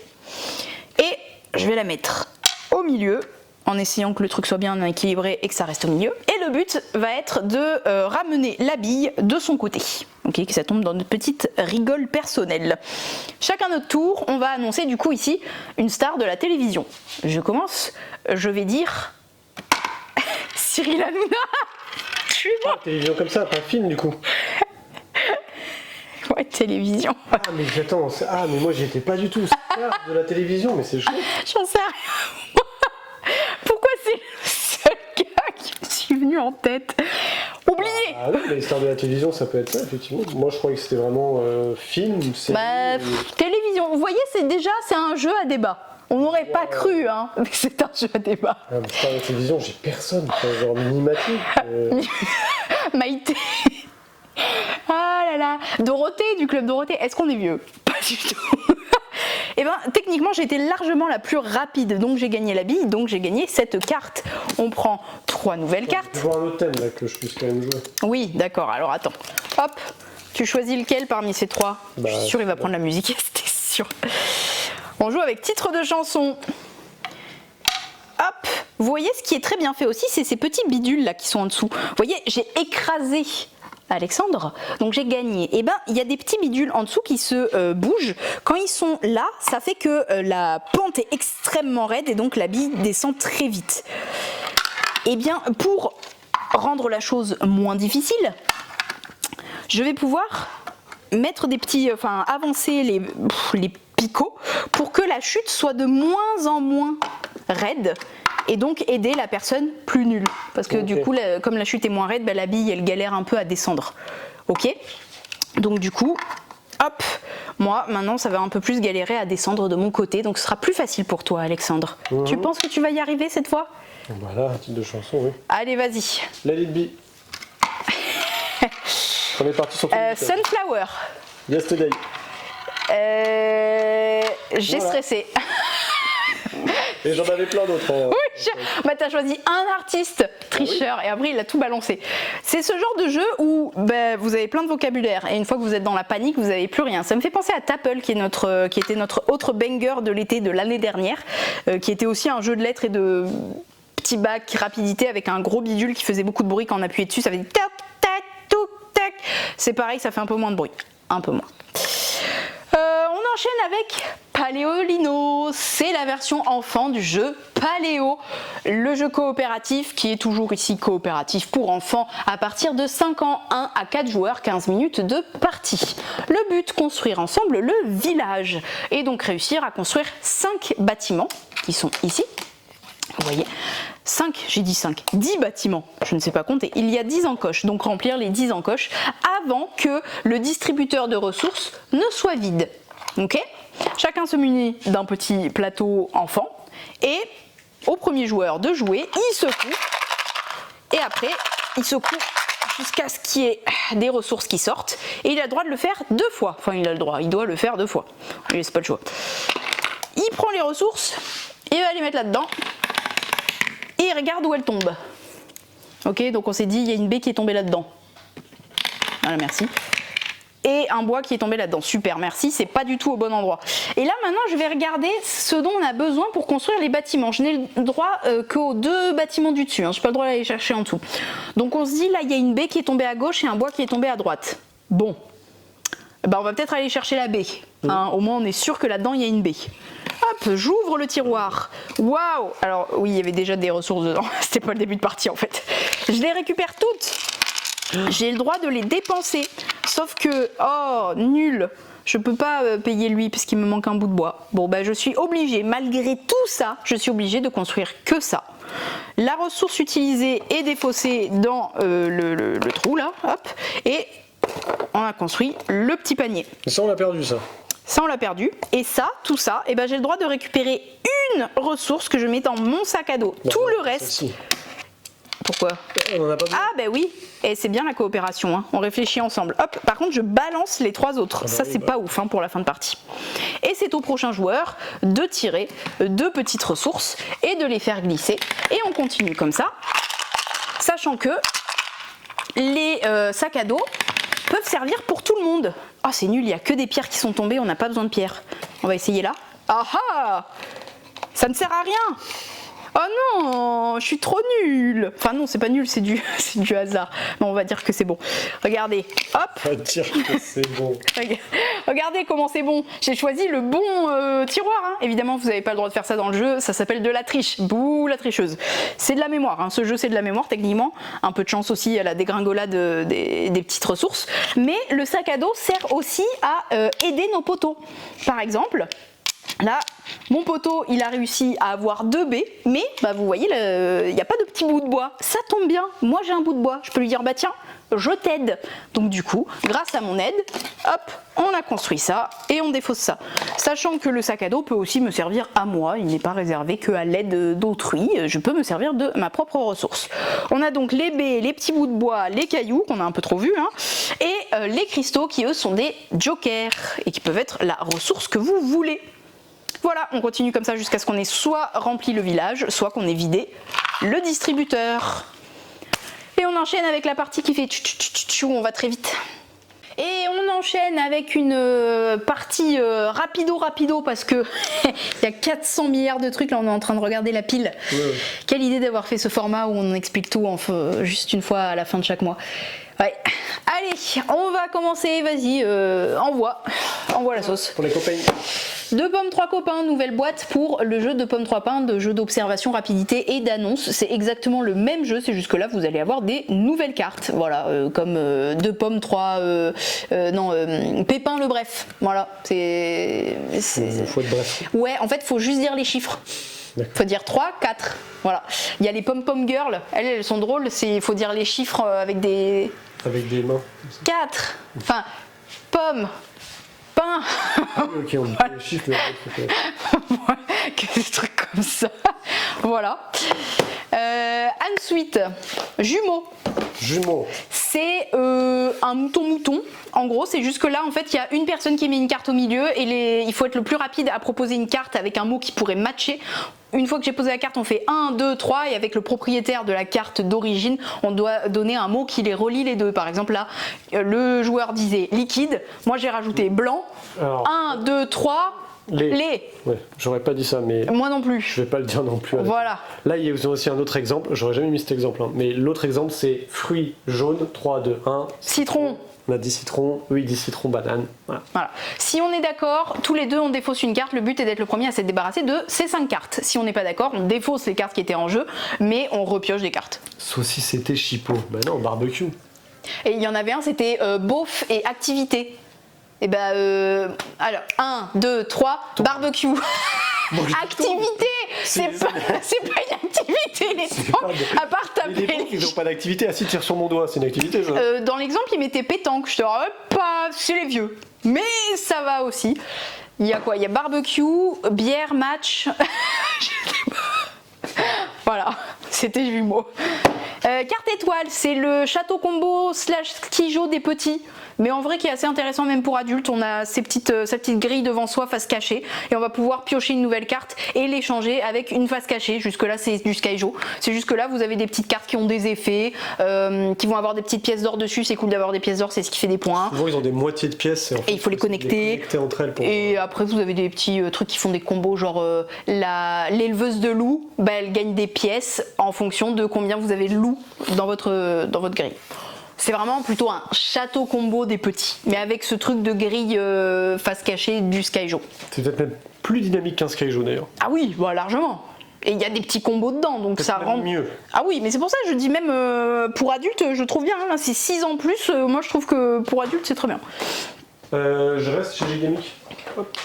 Et je vais la mettre au milieu, en essayant que le truc soit bien équilibré et que ça reste au milieu. Et le but va être de ramener la bille de son côté. Ok, que ça tombe dans notre petite rigole personnelle. Chacun notre tour, on va annoncer du coup ici une star de la télévision. Je commence, je vais dire Cyril Hanouna. Ah, télévision comme ça, pas film du coup. Ouais, télévision. Ah mais attends, mais moi j'étais pas du tout star de la télévision, mais c'est chaud. J'en sais rien. Pourquoi c'est le seul gars qui me suis venu en tête? Oublié. Ah oui, mais les stars de la télévision ça peut être ça effectivement. Moi je croyais que c'était vraiment film, série. Télévision, vous voyez, c'est un jeu à débat. On n'aurait pas cru, hein, mais c'est un jeu à débat. Ah, mais star de la télévision, j'ai personne, genre Minimatique. Maïté. Ah là là. Dorothée du club Dorothée. Est-ce qu'on est vieux? Pas du tout. Et ben techniquement j'ai été largement la plus rapide, donc j'ai gagné la bille, donc j'ai gagné cette carte. On prend 3 nouvelles cartes. Je vois un autre thème là que je puisse quand même jouer. Oui, d'accord. Alors attends. Hop. Tu choisis lequel parmi ces 3? Je suis sûre il va prendre la musique. C'était sûr. On joue avec titre de chanson. Hop. Vous voyez, ce qui est très bien fait aussi, c'est ces petits bidules là qui sont en dessous. Vous voyez, j'ai écrasé Alexandre, donc j'ai gagné. Et ben, il y a des petits bidules en dessous qui se bougent. Quand ils sont là, ça fait que la pente est extrêmement raide et donc la bille descend très vite. Et bien, pour rendre la chose moins difficile, je vais pouvoir mettre des petits, avancer les picots pour que la chute soit de moins en moins raide et donc aider la personne plus nulle. Parce que du coup, comme la chute est moins raide, la bille elle galère un peu à descendre. Ok? Donc du coup, hop, moi maintenant ça va un peu plus galérer à descendre de mon côté, donc ce sera plus facile pour toi Alexandre. Tu penses que tu vas y arriver cette fois? Voilà, un titre de chanson, oui. Allez, vas-y. Let It Be. On est parti sur Sunflower. Yesterday. J'ai stressé. Et j'en avais plein d'autres. Oui, t'as choisi un artiste tricheur et après il a tout balancé. C'est ce genre de jeu où vous avez plein de vocabulaire et une fois que vous êtes dans la panique, vous n'avez plus rien. Ça me fait penser à Tapple qui était notre autre banger de l'été de l'année dernière, qui était aussi un jeu de lettres et de petits bacs rapidité avec un gros bidule qui faisait beaucoup de bruit quand on appuyait dessus. Ça fait toc tac toc tac. C'est pareil, ça fait un peu moins de bruit, un peu moins. On enchaîne avec Paléolino, c'est la version enfant du jeu Paléo, le jeu coopératif qui est toujours ici coopératif pour enfants à partir de 5 ans, 1 à 4 joueurs, 15 minutes de partie. Le but, construire ensemble le village et donc réussir à construire 5 bâtiments qui sont ici. Vous voyez, 10 bâtiments, je ne sais pas compter, il y a 10 encoches, donc remplir les 10 encoches avant que le distributeur de ressources ne soit vide. Ok ? Chacun se munit d'un petit plateau enfant et au premier joueur de jouer, il secoue et après il secoue jusqu'à ce qu'il y ait des ressources qui sortent et il a le droit de le faire 2 fois. Enfin il a le droit, il doit le faire 2 fois, il laisse pas le choix. Il prend les ressources, il va les mettre là-dedans et il regarde où elles tombent. Ok, donc on s'est dit il y a une baie qui est tombée là-dedans. Voilà, merci. Et un bois qui est tombé là-dedans. Super, merci, c'est pas du tout au bon endroit. Et là maintenant je vais regarder ce dont on a besoin pour construire les bâtiments. Je n'ai le droit qu'aux 2 bâtiments du dessus, hein. Je n'ai pas le droit d'aller chercher en dessous. Donc on se dit là il y a une baie qui est tombée à gauche et un bois qui est tombé à droite. Bon, on va peut-être aller chercher la baie. Hein. Au moins on est sûr que là-dedans il y a une baie. Hop, j'ouvre le tiroir. Waouh! Alors oui, il y avait déjà des ressources dedans. C'était pas le début de partie en fait. Je les récupère toutes. J'ai le droit de les dépenser Sauf que, oh, nul, je peux pas payer lui parce qu'il me manque un bout de bois. Bon, bah je suis obligée, malgré tout ça, je suis obligée de construire que ça. La ressource utilisée est défaussée dans le trou là, hop, et on a construit le petit panier. Et ça, on l'a perdu, ça. Ça, on l'a perdu. Et ça, tout ça, eh ben, j'ai le droit de récupérer une ressource que je mets dans mon sac à dos. Tout le reste... Celle-ci. Pourquoi? On en a pas besoin. Ah ben oui, et c'est bien la coopération, hein. On réfléchit ensemble. Hop, par contre je balance les 3 autres, Ah bah ça oui, c'est bah. pas ouf hein, pour la fin de partie. Et c'est au prochain joueur de tirer 2 petites ressources et de les faire glisser. Et on continue comme ça, sachant que les sacs à dos peuvent servir pour tout le monde. Ah c'est nul, il n'y a que des pierres qui sont tombées, on n'a pas besoin de pierres. On va essayer là. Ah ah, ça ne sert à rien. Oh non, je suis trop nulle. Enfin non, c'est pas nul, c'est du hasard. Mais on va dire que c'est bon. Regardez, hop. On va dire que c'est bon. Regardez comment c'est bon. J'ai choisi le bon tiroir. Hein. Évidemment, vous n'avez pas le droit de faire ça dans le jeu. Ça s'appelle de la triche. Bouh, la tricheuse. C'est de la mémoire. Hein. Ce jeu, c'est de la mémoire techniquement. Un peu de chance aussi à la dégringolade des petites ressources. Mais le sac à dos sert aussi à aider nos poteaux. Par exemple... Là, mon poteau, il a réussi à avoir 2 baies, mais bah, vous voyez, il n'y a pas de petit bout de bois. Ça tombe bien, moi j'ai un bout de bois. Je peux lui dire, bah tiens, je t'aide. Donc du coup, grâce à mon aide, hop, on a construit ça et on défausse ça. Sachant que le sac à dos peut aussi me servir à moi, il n'est pas réservé qu'à l'aide d'autrui, je peux me servir de ma propre ressource. On a donc les baies, les petits bouts de bois, les cailloux, qu'on a un peu trop vus, hein, et les cristaux qui eux sont des jokers et qui peuvent être la ressource que vous voulez. Voilà, on continue comme ça jusqu'à ce qu'on ait soit rempli le village, soit qu'on ait vidé le distributeur. Et on enchaîne avec la partie qui fait tchou, on va très vite. Et on enchaîne avec une partie rapido parce que il y a 400 milliards de trucs, là on est en train de regarder la pile. Ouais. Quelle idée d'avoir fait ce format où on explique tout juste une fois à la fin de chaque mois. Ouais. Allez, on va commencer, vas-y, envoie la sauce. Pour les copains. 2 pommes, 3 copains, nouvelle boîte pour le jeu de pommes, 3 pains, de jeu d'observation, rapidité et d'annonce. C'est exactement le même jeu, c'est juste que là vous allez avoir des nouvelles cartes. Voilà, comme 2 pommes, 3... Pépin le bref. Voilà, c'est... Faut être bref. Ouais, en fait, faut juste dire les chiffres. Faut dire 3, 4. Voilà. Il y a les pom-pom girls, elles sont drôles, il faut dire les chiffres avec des... Avec des mains. 4. Enfin, pomme. Pain. Ah, ok, on dit les chiffres, mais que des trucs comme ça. Voilà. Ensuite, jumeaux. Jumeaux. C'est un mouton. En gros, c'est juste que là, en fait, il y a une personne qui met une carte au milieu et il faut être le plus rapide à proposer une carte avec un mot qui pourrait matcher. Une fois que j'ai posé la carte, on fait 1, 2, 3 et avec le propriétaire de la carte d'origine, on doit donner un mot qui les relie les deux. Par exemple, là, le joueur disait liquide. Moi, j'ai rajouté blanc. Alors, 1, 2, 3... Les. Ouais, j'aurais pas dit ça, mais. Moi non plus. Je vais pas le dire non plus. Voilà. Là, il y a aussi un autre exemple. J'aurais jamais mis cet exemple, hein, mais l'autre exemple, c'est fruits jaunes. 3, 2, 1. Citron. On a dit citron. Oui, dit citron, banane. Voilà. Si on est d'accord, tous les deux, on défausse une carte. Le but est d'être le premier à s'être débarrassé de ces 5 cartes. Si on n'est pas d'accord, on défausse les cartes qui étaient en jeu, mais on repioche des cartes. Saucisse c'était chipot. Bah non, barbecue. Et il y en avait un, c'était beauf et activité. Et alors 1, 2, 3, barbecue. Activité, c'est pas une activité les temps, à part taper. Ils n'ont pas d'activité. Ah si, tire sur mon doigt, c'est une activité. Dans l'exemple, il mettait pétanque. Je te rappelle pas, c'est les vieux. Mais ça va aussi. Il y a quoi? Il y a barbecue, bière, match. Voilà, c'était jumeaux. Carte étoile, c'est le château combo / skijo des petits. Mais en vrai qui est assez intéressant même pour adultes. On a sa petite grille devant soi face cachée et on va pouvoir piocher une nouvelle carte et l'échanger avec une face cachée. Jusque là c'est du skyjo. C'est jusque là vous avez des petites cartes qui ont des effets, qui vont avoir des petites pièces d'or dessus. C'est cool d'avoir des pièces d'or, c'est ce qui fait des points. Souvent ils ont des moitiés de pièces et il faut les connecter entre elles pour... Et après vous avez des petits trucs qui font des combos genre l'éleveuse de loups, elle gagne des pièces en fonction de combien vous avez de loups dans votre grille. C'est vraiment plutôt un château combo des petits, mais avec ce truc de grille face cachée du skyjo. C'est peut-être même plus dynamique qu'un skyjo d'ailleurs. Ah oui, largement. Et il y a des petits combos dedans, donc ça même rend mieux. Ah oui, mais c'est pour ça que je dis même pour adultes, je trouve bien. Hein, c'est 6 ans plus, moi je trouve que pour adultes c'est très bien. Je reste chez Gigamic. Hop.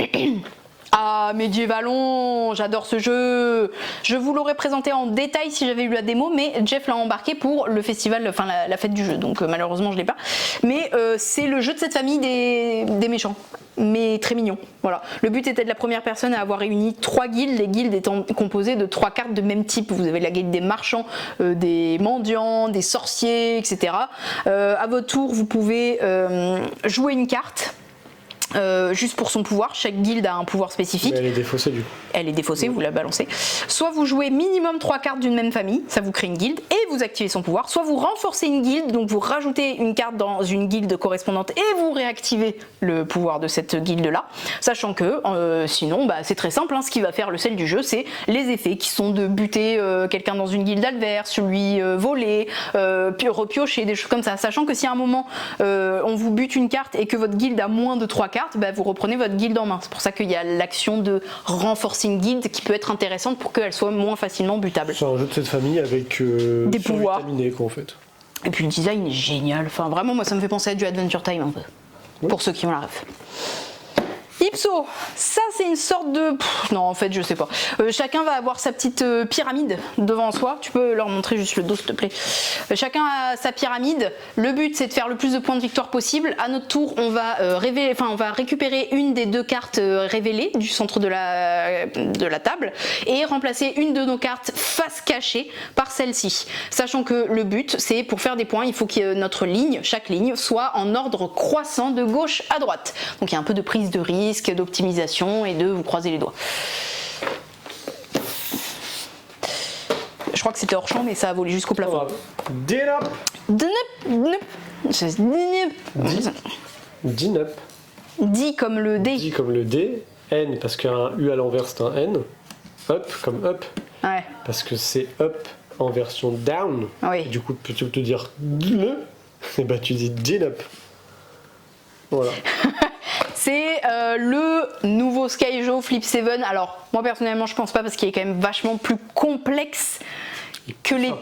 Ah, Medievalon, j'adore ce jeu. Je vous l'aurais présenté en détail si j'avais eu la démo, mais Jeff l'a embarqué pour le festival, enfin la fête du jeu, donc malheureusement je l'ai pas. Mais c'est le jeu de cette famille des méchants, mais très mignon. Voilà. Le but était de la première personne à avoir réuni 3 guildes, les guildes étant composées de 3 cartes de même type. Vous avez la guilde des marchands, des mendiants, des sorciers, etc. À votre tour, vous pouvez jouer une carte. Juste pour son pouvoir, chaque guilde a un pouvoir spécifique. Mais elle est défaussée du coup. Elle est défaussée, vous la balancez. Soit vous jouez minimum 3 cartes d'une même famille, ça vous crée une guilde et vous activez son pouvoir. Soit vous renforcez une guilde, donc vous rajoutez une carte dans une guilde correspondante et vous réactivez le pouvoir de cette guilde-là. Sachant que sinon, c'est très simple. Hein, ce qui va faire le sel du jeu, c'est les effets qui sont de buter quelqu'un dans une guilde adverse, lui voler, puis repiocher, des choses comme ça. Sachant que si à un moment on vous bute une carte et que votre guilde a moins de 3 cartes, vous reprenez votre guilde en main. C'est pour ça qu'il y a l'action de renforcer une guilde qui peut être intéressante pour qu'elle soit moins facilement butable. C'est un jeu de cette famille avec des pouvoirs quoi en fait. Et puis le design est génial. Enfin vraiment moi ça me fait penser à du Adventure Time un peu. Oui. Pour ceux qui ont la ref. Ipso, ça c'est une sorte de... non en fait je sais pas. Chacun va avoir sa petite pyramide devant soi. Tu peux leur montrer juste le dos s'il te plaît. Chacun a sa pyramide. Le but c'est de faire le plus de points de victoire possible. À notre tour on va, on va récupérer une des 2 cartes révélées du centre de la table et remplacer une de nos cartes face cachée par celle-ci. Sachant que le but c'est pour faire des points il faut que notre ligne, chaque ligne, soit en ordre croissant de gauche à droite. Donc il y a un peu de prise de risque, d'optimisation et de vous croiser les doigts. Je crois que c'était hors champ mais ça a volé jusqu'au plafond. Dinop. Dit comme le D. Dit comme le D. N parce qu'un U à l'envers c'est un N. Up comme up. Ouais. Parce que c'est up en version down. Oui. Et du coup plutôt que de dire le, et tu dis Dinop. Voilà. C'est le nouveau Skyjo Flip 7. Alors, moi personnellement, je pense pas parce qu'il est quand même vachement plus complexe que les.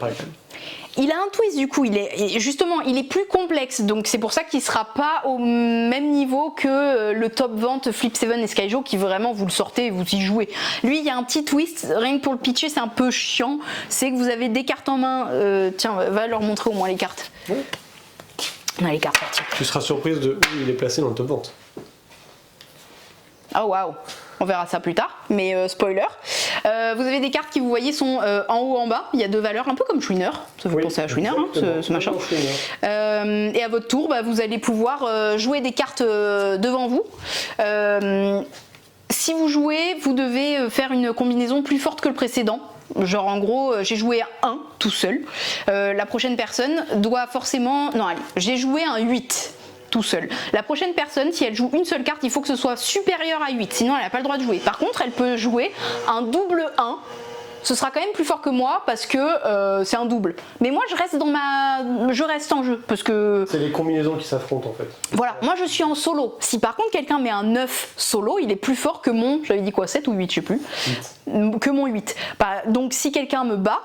Il a un twist du coup, il est plus complexe, donc c'est pour ça qu'il sera pas au même niveau que le top vente Flip 7 et Skyjo qui vraiment vous le sortez et vous y jouez. Lui il y a un petit twist, rien que pour le pitcher c'est un peu chiant, c'est que vous avez des cartes en main, tiens va leur montrer au moins les cartes. Oui. On a les cartes sorties. Tu seras surprise de où il est placé dans le top vente. Oh waouh, on verra ça plus tard, mais spoiler. Vous avez des cartes qui vous voyez sont en haut en bas, il y a 2 valeurs, un peu comme Chouiner, ça fait penser à Chouiner, hein, ce machin. Et à votre tour, vous allez pouvoir jouer des cartes devant vous. Si vous jouez, vous devez faire une combinaison plus forte que le précédent. Genre en gros j'ai joué un 1 tout seul, la prochaine personne doit forcément... Non allez, j'ai joué un 8 tout seul. La prochaine personne, si elle joue une seule carte, il faut que ce soit supérieur à 8, sinon elle n'a pas le droit de jouer. Par contre, elle peut jouer un double 1. Ce sera quand même plus fort que moi parce que c'est un double. Mais moi je reste en jeu parce que... C'est les combinaisons qui s'affrontent en fait. Voilà, moi je suis en solo. Si par contre quelqu'un met un 9 solo, il est plus fort que mon, j'avais dit quoi, 7 ou 8, je sais plus, 8. Que mon 8. Donc si quelqu'un me bat,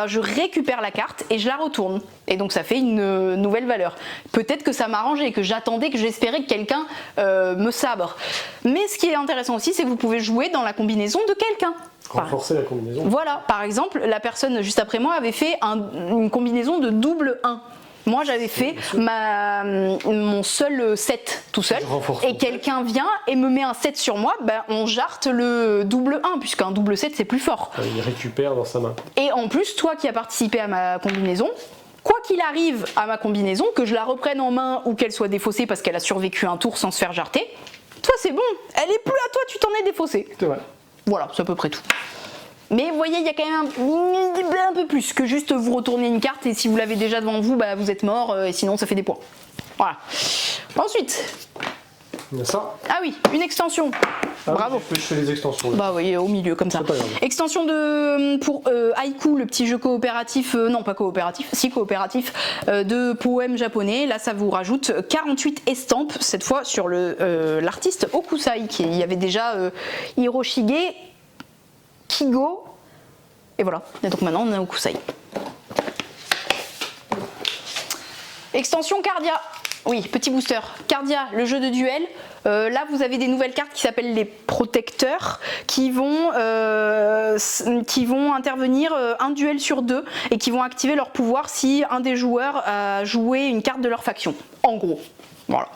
je récupère la carte et je la retourne. Et donc ça fait une nouvelle valeur. Peut-être que ça m'arrangeait, que j'attendais, que j'espérais que quelqu'un me sabre. Mais ce qui est intéressant aussi, c'est que vous pouvez jouer dans la combinaison de quelqu'un. Renforcer la combinaison. Voilà, par exemple, la personne juste après moi avait fait une combinaison de double 1. Moi j'avais fait mon seul 7 tout seul et quelqu'un vient et me met un 7 sur moi, on jarte le double 1 puisqu'un double 7 c'est plus fort. Il récupère dans sa main. Et en plus toi qui as participé à ma combinaison, quoi qu'il arrive à ma combinaison, que je la reprenne en main ou qu'elle soit défaussée parce qu'elle a survécu un tour sans se faire jarter, toi c'est bon, elle est plus à toi, tu t'en es défaussé. C'est vrai. Voilà, c'est à peu près tout. Mais vous voyez, il y a quand même un peu plus que juste vous retourner une carte et si vous l'avez déjà devant vous, vous êtes mort et sinon ça fait des points. Voilà. Ensuite. Il y a ça. Ah oui, une extension. Bravo. Je fais les extensions. Là. Bah oui, au milieu comme ça. Extension pour Haiku, le petit jeu coopératif, non pas coopératif, si coopératif, de poèmes japonais. Là ça vous rajoute 48 estampes, cette fois sur l'artiste Okusai, qui y avait déjà Hiroshige, Kigo, Et voilà, et donc maintenant on est au Kusai. Extension Cardia. Oui, petit booster. Cardia, le jeu de duel. Là, vous avez des nouvelles cartes qui s'appellent les protecteurs qui vont intervenir un duel sur 2 et qui vont activer leur pouvoir si un des joueurs a joué une carte de leur faction. En gros. Voilà.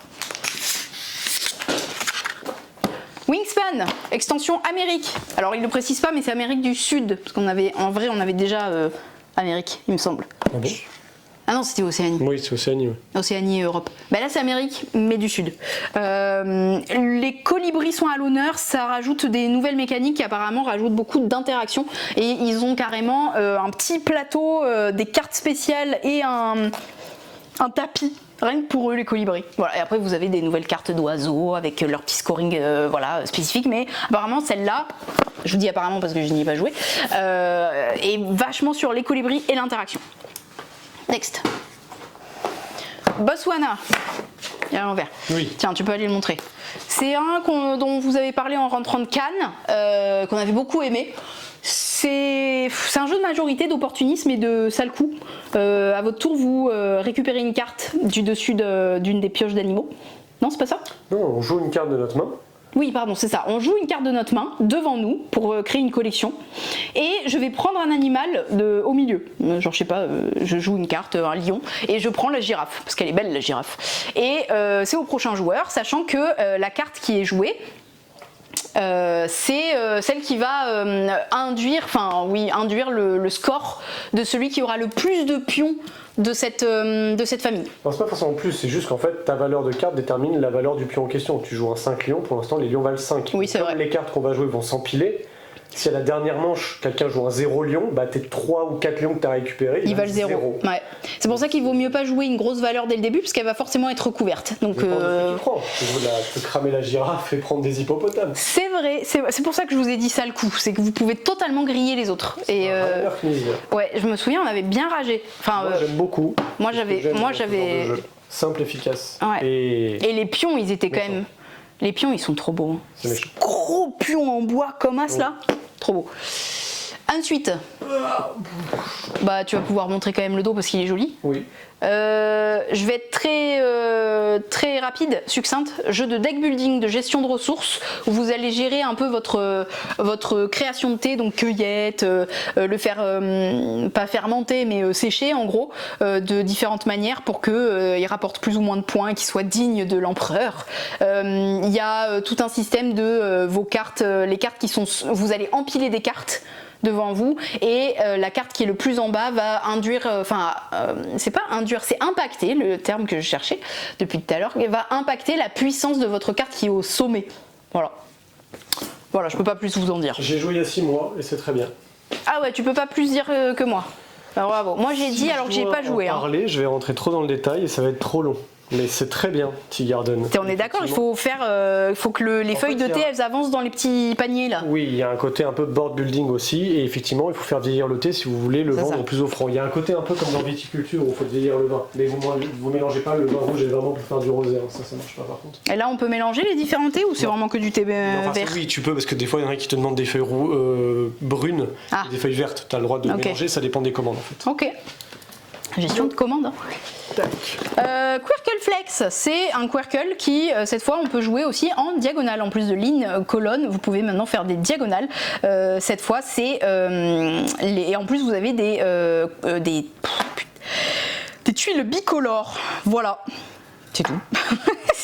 Wingspan, extension Amérique. Alors, il ne le précise pas, mais c'est Amérique du Sud. Parce en vrai, on avait déjà Amérique, il me semble. Ah bon? Ah non, c'était Océanie. Oui, c'est Océanie. Ouais. Océanie et Europe. Bah là, c'est Amérique, mais du Sud. Les colibris sont à l'honneur, ça rajoute des nouvelles mécaniques qui apparemment rajoutent beaucoup d'interactions. Et ils ont carrément un petit plateau, des cartes spéciales et un tapis. Rien que pour eux, les colibris. Voilà. Et après, vous avez des nouvelles cartes d'oiseaux avec leur petit scoring spécifique. Mais apparemment, celle-là, je vous dis apparemment parce que je n'y ai pas joué, est vachement sur les colibris et l'interaction. Next. Botswana. Il y a l'envers. Oui. Tiens, tu peux aller le montrer. C'est un dont vous avez parlé en rentrant de Cannes, qu'on avait beaucoup aimé. C'est un jeu de majorité, d'opportunisme et de sale coup. À votre tour, vous récupérez une carte du dessus d'une des pioches d'animaux. Non, c'est pas ça? Non, on joue une carte de notre main. Oui, pardon, c'est ça. On joue une carte de notre main devant nous pour créer une collection. Et je vais prendre un animal au milieu. Genre, je sais pas, je joue une carte, un lion, et je prends la girafe, parce qu'elle est belle, la girafe. Et c'est au prochain joueur, sachant que la carte qui est jouée, c'est celle qui va induire le score de celui qui aura le plus de pions de cette famille. Non, c'est pas forcément plus, c'est juste qu'en fait ta valeur de carte détermine la valeur du pion en question. Tu joues un 5 lions, pour l'instant les lions valent 5. Oui, c'est Comme vrai. les cartes qu'on va jouer vont s'empiler, si à la dernière manche quelqu'un joue un 0 lion, bah tes 3 ou 4 lions que tu as récupérés, Ils valent 0. Ouais. C'est pour ça qu'il vaut mieux pas jouer une grosse valeur dès le début, parce qu'elle va forcément être recouverte. Donc, Tu peux cramer la girafe et prendre des hippopotames. c'est vrai, c'est pour ça que je vous ai dit ça le coup, c'est que vous pouvez totalement griller les autres. Et ouais, je me souviens, on avait bien ragé. Enfin, moi j'aime beaucoup. Moi j'avais. Simple, efficace. Ouais. Et les pions, ils étaient quand même. Les pions, ils sont trop beaux. Hein. C'est méchant. Gros pions en bois comme as là, trop beau. Ensuite, bah tu vas pouvoir montrer quand même le dos parce qu'il est joli. Oui. Je vais être très rapide, succincte. Jeu de deck building, de gestion de ressources, où vous allez gérer un peu votre création de thé, donc cueillette, le faire pas fermenter mais sécher en gros, de différentes manières pour que il rapporte plus ou moins de points et qu'il soit digne de l'empereur. Il y a tout un système de vos cartes, les cartes qui sont, vous allez empiler des cartes devant vous et la carte qui est le plus en bas va induire, c'est pas induire, c'est impacter, le terme que je cherchais depuis tout à l'heure, va impacter la puissance de votre carte qui est au sommet. Voilà, je peux pas plus vous en dire. J'ai joué il y a 6 mois et c'est très bien. Ah ouais, tu peux pas plus dire que moi. Alors, bravo. Moi j'ai dit alors que j'ai pas joué. Je vais rentrer trop dans le détail et ça va être trop long. Mais c'est très bien, Tea Garden. On est d'accord, il faut faut que les feuilles de thé elles avancent dans les petits paniers là. Oui, il y a un côté un peu board building aussi, et effectivement, il faut faire vieillir le thé si vous voulez le vendre plus offrant. Il y a un côté un peu comme dans viticulture où il faut vieillir le vin. Mais vous mélangez pas le vin rouge et vraiment pour faire du rosé, hein. Ça marche pas par contre. Et là, on peut mélanger les différents thés ou c'est vraiment que du thé vert? Oui, tu peux, parce que des fois, il y en a qui te demandent des feuilles brunes et des feuilles vertes. Tu as le droit de mélanger, ça dépend des commandes en fait. Ok. Gestion de commande. Hein. Quirkle Flex, c'est un Quirkle qui, cette fois, on peut jouer aussi en diagonale. En plus de ligne, colonne, vous pouvez maintenant faire des diagonales. Cette fois, c'est... et en plus, vous avez des tuiles bicolores. Voilà. C'est tout.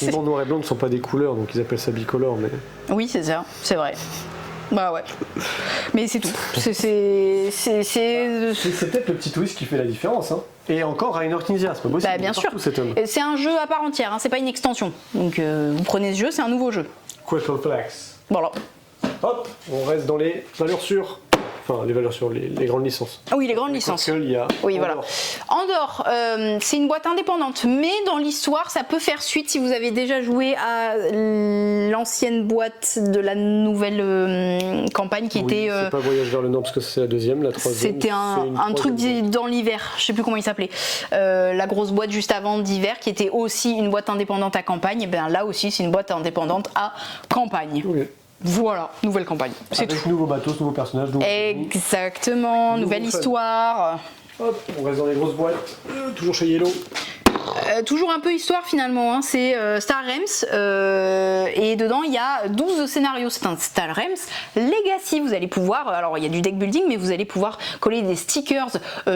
Les bancs noir et blanc ne sont pas des couleurs, donc ils appellent ça bicolore. Mais... Oui, c'est ça, c'est vrai. Bah ouais. Mais c'est tout. C'est peut-être le petit twist qui fait la différence. Hein. Et encore, Rainer Knizia, c'est pas possible. Bah, bien sûr. C'est un jeu à part entière, hein, c'est pas une extension. Donc vous prenez ce jeu, c'est un nouveau jeu. Quirkle Flex. Voilà. Hop, on reste dans les valeurs sûres. Enfin, les valeurs sûres, les grandes licences. Ah oui, les grandes licences. Il y a oui, voilà. Andorre, c'est une boîte indépendante, mais dans l'histoire, ça peut faire suite si vous avez déjà joué à l'ancienne boîte de la nouvelle campagne qui était. C'est pas Voyage vers le Nord parce que c'est la deuxième, la troisième. C'était un truc dans l'hiver, je sais plus comment il s'appelait. La grosse boîte juste avant d'hiver qui était aussi une boîte indépendante à campagne. Et bien là aussi, c'est une boîte indépendante à campagne. Oui. Voilà, nouvelle campagne, c'est Avec tout. nouveaux bateaux, nouveaux personnages, nouveaux ennemis. Exactement, nouvelle Nouveau fun. histoire. Hop, on reste dans les grosses boîtes. Toujours chez Yellow. Toujours un peu histoire finalement, hein. C'est Star Realms et dedans il y a 12 scénarios, c'est un Star Realms Legacy, vous allez pouvoir, alors il y a du deck building mais vous allez pouvoir coller des stickers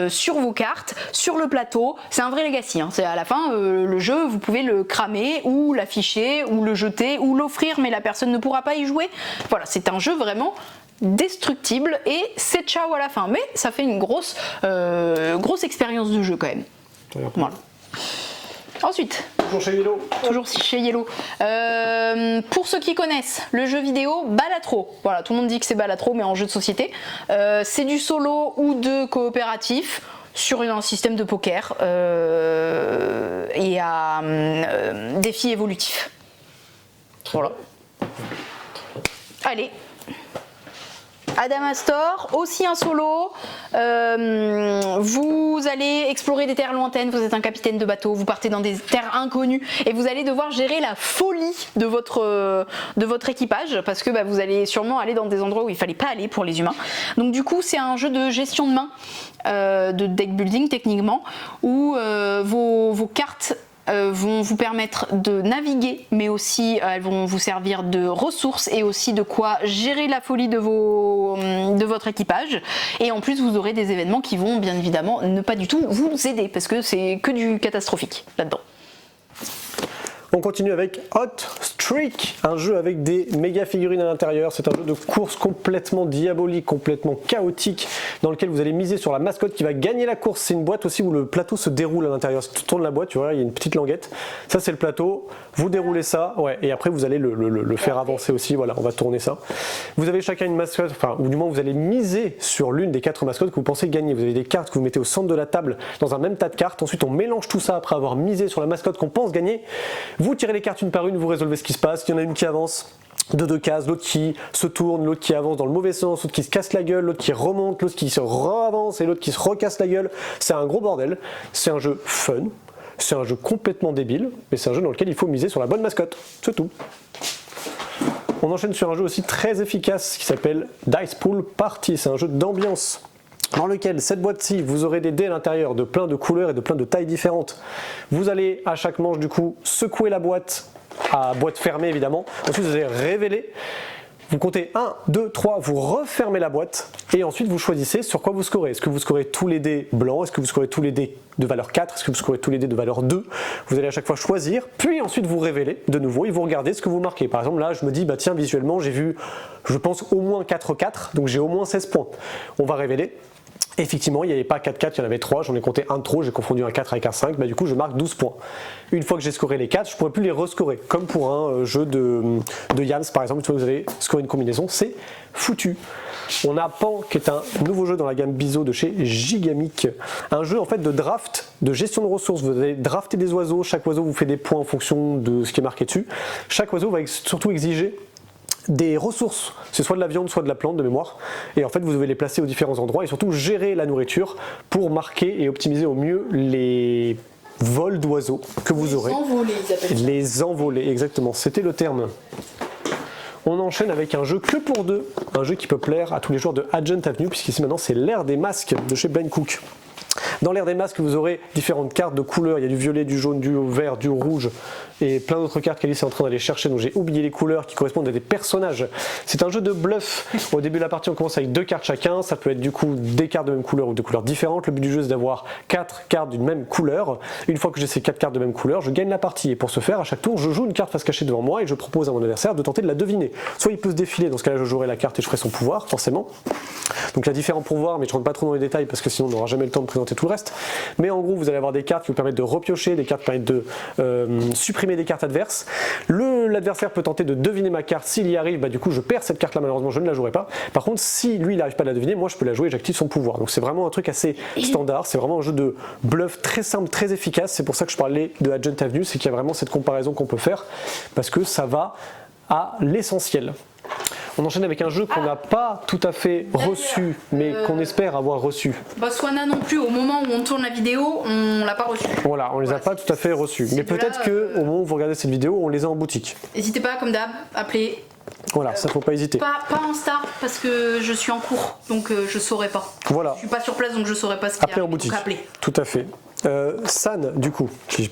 sur vos cartes, sur le plateau, c'est un vrai Legacy, hein. C'est à la fin le jeu vous pouvez le cramer ou l'afficher ou le jeter ou l'offrir mais la personne ne pourra pas y jouer, voilà c'est un jeu vraiment destructible et c'est ciao à la fin mais ça fait une grosse expérience de jeu quand même, voilà. Ensuite, Toujours chez Yellow. toujours chez Yellow. Pour ceux qui connaissent le jeu vidéo Balatro, voilà, tout le monde dit que c'est Balatro, mais en jeu de société. C'est du solo ou de coopératif sur un système de poker et à défi évolutif. Voilà. Allez. Adamastor, aussi un solo. Vous allez explorer des terres lointaines, vous êtes un capitaine de bateau, vous partez dans des terres inconnues et vous allez devoir gérer la folie de votre équipage parce que vous allez sûrement aller dans des endroits où il fallait pas aller pour les humains. Donc du coup c'est un jeu de gestion de main, de deck building techniquement, où vos cartes vont vous permettre de naviguer, mais aussi elles vont vous servir de ressources et aussi de quoi gérer la folie de votre équipage. Et en plus, vous aurez des événements qui vont bien évidemment ne pas du tout vous aider parce que c'est que du catastrophique là-dedans. On continue avec Hot Streak, un jeu avec des méga figurines à l'intérieur. C'est un jeu de course complètement diabolique, complètement chaotique, dans lequel vous allez miser sur la mascotte qui va gagner la course. C'est une boîte aussi où le plateau se déroule à l'intérieur. Si tu tournes la boîte, tu vois, il y a une petite languette. Ça, c'est le plateau. Vous déroulez ça, ouais, et après vous allez le faire avancer aussi. Voilà, on va tourner ça. Vous avez chacun une mascotte, enfin, ou du moins vous allez miser sur l'une des 4 mascottes que vous pensez gagner. Vous avez des cartes que vous mettez au centre de la table dans un même tas de cartes. Ensuite, on mélange tout ça après avoir misé sur la mascotte qu'on pense gagner. Vous tirez les cartes une par une, vous résolvez ce qui se passe. Il y en a une qui avance de 2 cases, l'autre qui se tourne, l'autre qui avance dans le mauvais sens, l'autre qui se casse la gueule, l'autre qui remonte, l'autre qui se re-avance et l'autre qui se recasse la gueule. C'est un gros bordel. C'est un jeu fun. C'est un jeu complètement débile, mais c'est un jeu dans lequel il faut miser sur la bonne mascotte. C'est tout. On enchaîne sur un jeu aussi très efficace qui s'appelle Dice Pool Party. C'est un jeu d'ambiance dans lequel cette boîte-ci, vous aurez des dés à l'intérieur de plein de couleurs et de plein de tailles différentes. Vous allez à chaque manche du coup secouer la boîte, à boîte fermée évidemment. Ensuite vous allez révéler. Vous comptez 1, 2, 3, vous refermez la boîte et ensuite vous choisissez sur quoi vous scorez. Est-ce que vous scorez tous les dés blancs? Est-ce que vous scorez tous les dés de valeur 4? Est-ce que vous scorez tous les dés de valeur 2? Vous allez à chaque fois choisir, puis ensuite vous révélez de nouveau et vous regardez ce que vous marquez. Par exemple là je me dis, bah tiens visuellement j'ai vu, je pense au moins 4-4, donc j'ai au moins 16 points. On va révéler. Effectivement, il n'y avait pas 4-4, il y en avait 3, j'en ai compté un de trop, j'ai confondu un 4 avec un 5, bah du coup je marque 12 points. Une fois que j'ai scoré les 4, je ne pourrai plus les rescorer, comme pour un jeu de Yams par exemple, une fois que vous avez scoré une combinaison, c'est foutu. On a Pan qui est un nouveau jeu dans la gamme Biseau de chez Gigamic, un jeu en fait de draft, de gestion de ressources. Vous allez drafter des oiseaux, chaque oiseau vous fait des points en fonction de ce qui est marqué dessus. Chaque oiseau va surtout exiger des ressources, c'est soit de la viande, soit de la plante de mémoire, et en fait vous devez les placer aux différents endroits et surtout gérer la nourriture pour marquer et optimiser au mieux les vols d'oiseaux que vous aurez. Les envolés, exactement, c'était le terme. On enchaîne avec un jeu que pour 2, un jeu qui peut plaire à tous les joueurs de Agent Avenue, puisqu'ici maintenant c'est l'ère des masques de chez Blind Cook. Dans l'ère des masques, vous aurez différentes cartes de couleurs, il y a du violet, du jaune, du vert, du rouge et plein d'autres cartes qu'Alice est en train d'aller chercher, donc j'ai oublié les couleurs qui correspondent à des personnages. C'est un jeu de bluff. Au début de la partie on commence avec 2 cartes chacun, ça peut être du coup des cartes de même couleur ou de couleurs différentes. Le but du jeu c'est d'avoir 4 cartes d'une même couleur. Une fois que j'ai ces 4 cartes de même couleur, je gagne la partie et pour ce faire à chaque tour je joue une carte face cachée devant moi et je propose à mon adversaire de tenter de la deviner. Soit il peut se défiler, dans ce cas là je jouerai la carte et je ferai son pouvoir forcément. Donc il y a différents pouvoirs mais je rentre pas trop dans les détails parce que sinon on n'aura jamais le temps de présenter tout le reste. Mais en gros vous allez avoir des cartes qui vous permettent de repiocher, des cartes qui permettent de supprimer des cartes adverses. L'adversaire peut tenter de deviner ma carte, s'il y arrive, bah du coup je perds cette carte là, malheureusement je ne la jouerai pas. Par contre si lui il n'arrive pas à la deviner, moi je peux la jouer et j'active son pouvoir. Donc c'est vraiment un truc assez standard, c'est vraiment un jeu de bluff très simple, très efficace. C'est pour ça que je parlais de Agent Avenue, c'est qu'il y a vraiment cette comparaison qu'on peut faire parce que ça va à l'essentiel. On enchaîne avec un jeu qu'on n'a pas tout à fait reçu, mais qu'on espère avoir reçu. Botswana non plus, au moment où on tourne la vidéo, on l'a pas reçu. Voilà, on les a pas tout à fait reçus. Mais peut-être qu'au moment où vous regardez cette vidéo, on les a en boutique. N'hésitez pas, comme d'hab, appelez Voilà, ça faut pas hésiter. Pas en star parce que je suis en cours, donc je saurais pas. Voilà. Je suis pas sur place, donc je saurais pas ce qu'il y a. Appelez en boutique. Tout à fait. San, du coup, qui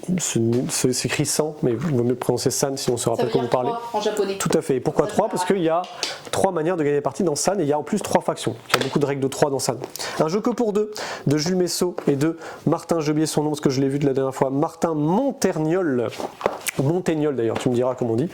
s'écrit San, mais il vaut mieux prononcer San si on se rappelle comment vous parlez. En japonais. Tout à fait. Et pourquoi 3 ? Parce qu'il y a 3 manières de gagner les parties dans San et il y a en plus 3 factions. Il y a beaucoup de règles de 3 dans San. Un jeu que pour 2 de Jules Messot et de Martin, j'ai oublié son nom parce que je l'ai vu de la dernière fois, Martin Montergnol. Montagnol d'ailleurs, tu me diras comment on dit.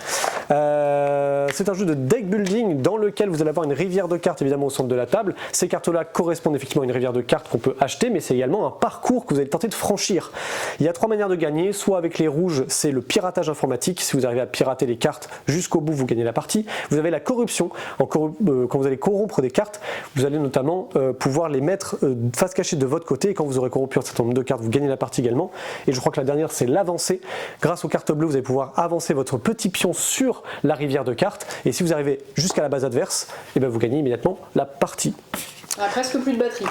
C'est un jeu de deck building dans lequel vous allez avoir une rivière de cartes évidemment au centre de la table. Ces cartes-là correspondent effectivement à une rivière de cartes qu'on peut acheter, mais c'est également un parcours que vous allez tenter de franchir. Il y a 3 manières de gagner, soit avec les rouges, c'est le piratage informatique. Si vous arrivez à pirater les cartes jusqu'au bout, vous gagnez la partie. Vous avez la corruption. Quand vous allez corrompre des cartes, vous allez notamment pouvoir les mettre face cachée de votre côté. Et quand vous aurez corrompu un certain nombre de cartes, vous gagnez la partie également. Et je crois que la dernière, c'est l'avancée. Grâce aux cartes bleues, vous allez pouvoir avancer votre petit pion sur la rivière de cartes. Et si vous arrivez jusqu'à la base adverse, et bien vous gagnez immédiatement la partie. On a presque plus de batterie.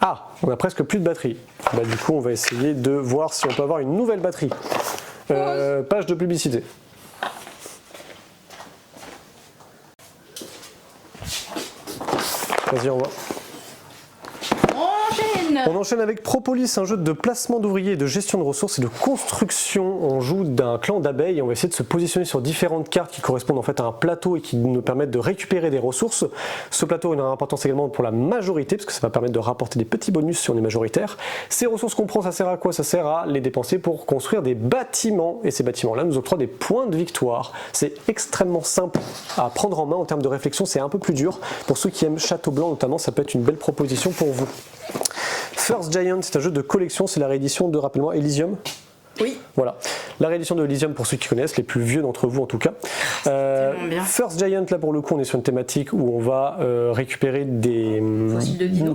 Ah, on a presque plus de batterie. Bah, du coup, on va essayer de voir si on peut avoir une nouvelle batterie. Page de publicité. Vas-y, on voit. On enchaîne avec Propolis, un jeu de placement d'ouvriers, de gestion de ressources et de construction. On joue d'un clan d'abeilles et on va essayer de se positionner sur différentes cartes qui correspondent en fait à un plateau et qui nous permettent de récupérer des ressources. Ce plateau a une importance également pour la majorité parce que ça va permettre de rapporter des petits bonus si on est majoritaire. Ces ressources qu'on prend, ça sert à quoi ? Ça sert à les dépenser pour construire des bâtiments et ces bâtiments-là nous octroient des points de victoire. C'est extrêmement simple à prendre en main en termes de réflexion, c'est un peu plus dur. Pour ceux qui aiment Château Blanc notamment, ça peut être une belle proposition pour vous. First Giant, c'est un jeu de collection, c'est la réédition de, rappelle-moi, Elysium. Oui. Voilà, la réédition de Elysium pour ceux qui connaissent, les plus vieux d'entre vous en tout cas. First Giant, là pour le coup, on est sur une thématique où on va récupérer des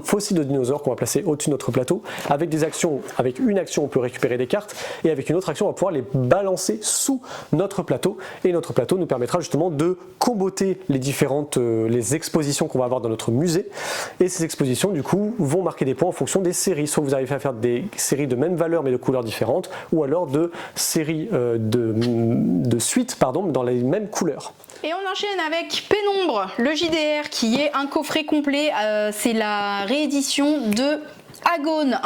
fossiles de dinosaures qu'on va placer au-dessus de notre plateau. Avec des actions, avec une action, on peut récupérer des cartes et avec une autre action, on va pouvoir les balancer sous notre plateau. Et notre plateau nous permettra justement de comboter les différentes les expositions qu'on va avoir dans notre musée. Et ces expositions, du coup, vont marquer des points en fonction des séries. Soit vous arrivez à faire des séries de même valeur mais de couleurs différentes, ou alors de séries de suites dans les mêmes couleurs. Et on enchaîne avec Pénombre, le JDR qui est un coffret complet, c'est la réédition de Agone,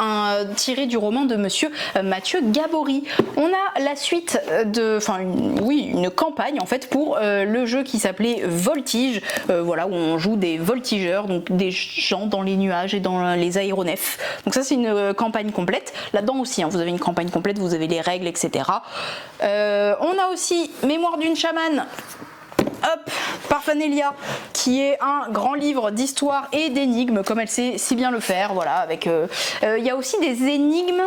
tiré du roman de monsieur Mathieu Gabory. On a la suite une campagne en fait pour le jeu qui s'appelait Voltige, voilà, où on joue des voltigeurs, donc des gens dans les nuages et dans les aéronefs. Donc ça c'est une campagne complète. Là-dedans aussi, vous avez une campagne complète, vous avez les règles, etc. On a aussi Mémoire d'une chamane. Hop, par Fanelia, qui est un grand livre d'histoire et d'énigmes, comme elle sait si bien le faire, voilà, avec... Il y a aussi des énigmes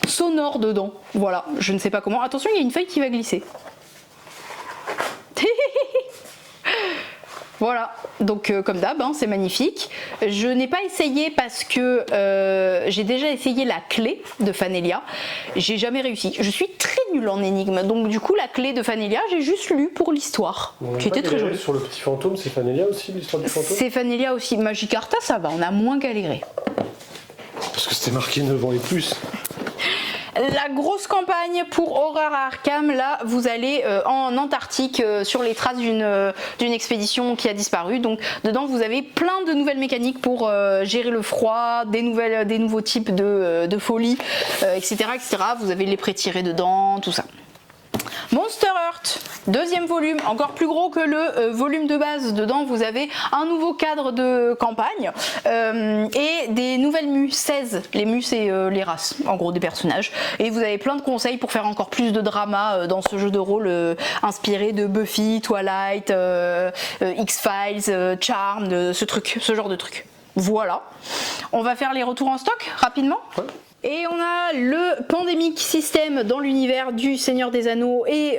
sonores dedans, voilà, je ne sais pas comment. Attention, il y a une feuille qui va glisser. Voilà, donc comme d'hab, c'est magnifique. Je n'ai pas essayé parce que j'ai déjà essayé la clé de Fanelia. J'ai jamais réussi. Je suis très nulle en énigmes, donc du coup la clé de Fanelia, j'ai juste lu pour l'histoire, qui était très jolie. Sur le petit fantôme, c'est Fanelia aussi, l'histoire du fantôme ? C'est Fanelia aussi. Magikarta, ça va, on a moins galéré. Parce que c'était marqué 9 ans et plus. La grosse campagne pour Horror à Arkham, là vous allez en Antarctique sur les traces d'une expédition qui a disparu. Donc dedans vous avez plein de nouvelles mécaniques pour gérer le froid, des nouveaux types de folie, etc., etc. Vous avez les pré-tirés dedans, tout ça. Monster Heart, deuxième volume, encore plus gros que le volume de base. Dedans vous avez un nouveau cadre de campagne et des nouvelles mus, 16. Les mus c'est les races, en gros des personnages. Et vous avez plein de conseils pour faire encore plus de drama dans ce jeu de rôle inspiré de Buffy, Twilight, X-Files, Charmed, ce genre de truc. Voilà. On va faire les retours en stock rapidement. Ouais. Et on a le Pandemic System dans l'univers du Seigneur des Anneaux et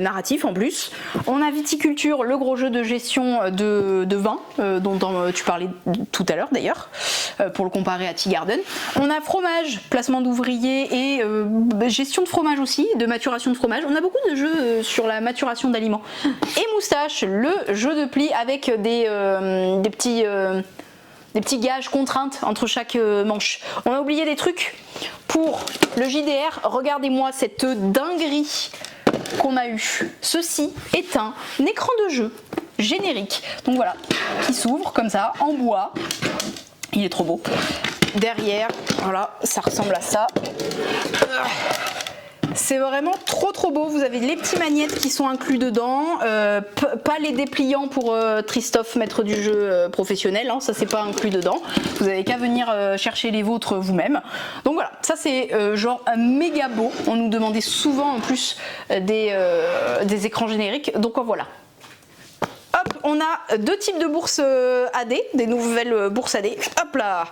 narratif en plus. On a Viticulture, le gros jeu de gestion de vin dont tu parlais tout à l'heure d'ailleurs, pour le comparer à Tea Garden. On a Fromage, placement d'ouvriers et gestion de fromage aussi, de maturation de fromage. On a beaucoup de jeux sur la maturation d'aliments. Et Moustache, le jeu de pli avec des petits gages contraintes entre chaque manche. On a oublié des trucs pour le JDR. Regardez-moi cette dinguerie qu'on a eue. Ceci est un écran de jeu générique. Donc voilà, qui s'ouvre comme ça, en bois. Il est trop beau. Derrière, voilà, ça ressemble à ça. C'est vraiment trop beau. Vous avez les petits magnettes qui sont inclus dedans, pas les dépliants pour Christophe, maître du jeu professionnel, hein, ça c'est pas inclus dedans. Vous avez qu'à venir chercher les vôtres vous-même. Donc voilà, ça c'est genre méga beau. On nous demandait souvent en plus des écrans génériques. Donc voilà. Hop, on a 2 types de bourses AD, des nouvelles bourses AD. Hop là,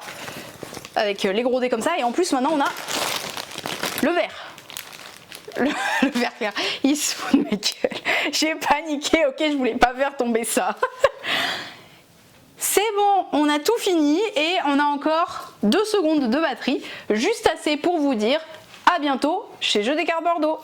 avec les gros dés comme ça. Et en plus maintenant on a le vert. Le vert clair, il se fout de ma gueule. J'ai paniqué, ok, je voulais pas faire tomber ça. C'est bon, on a tout fini et on a encore 2 secondes de batterie, juste assez pour vous dire à bientôt chez Jeux des Cartes Bordeaux.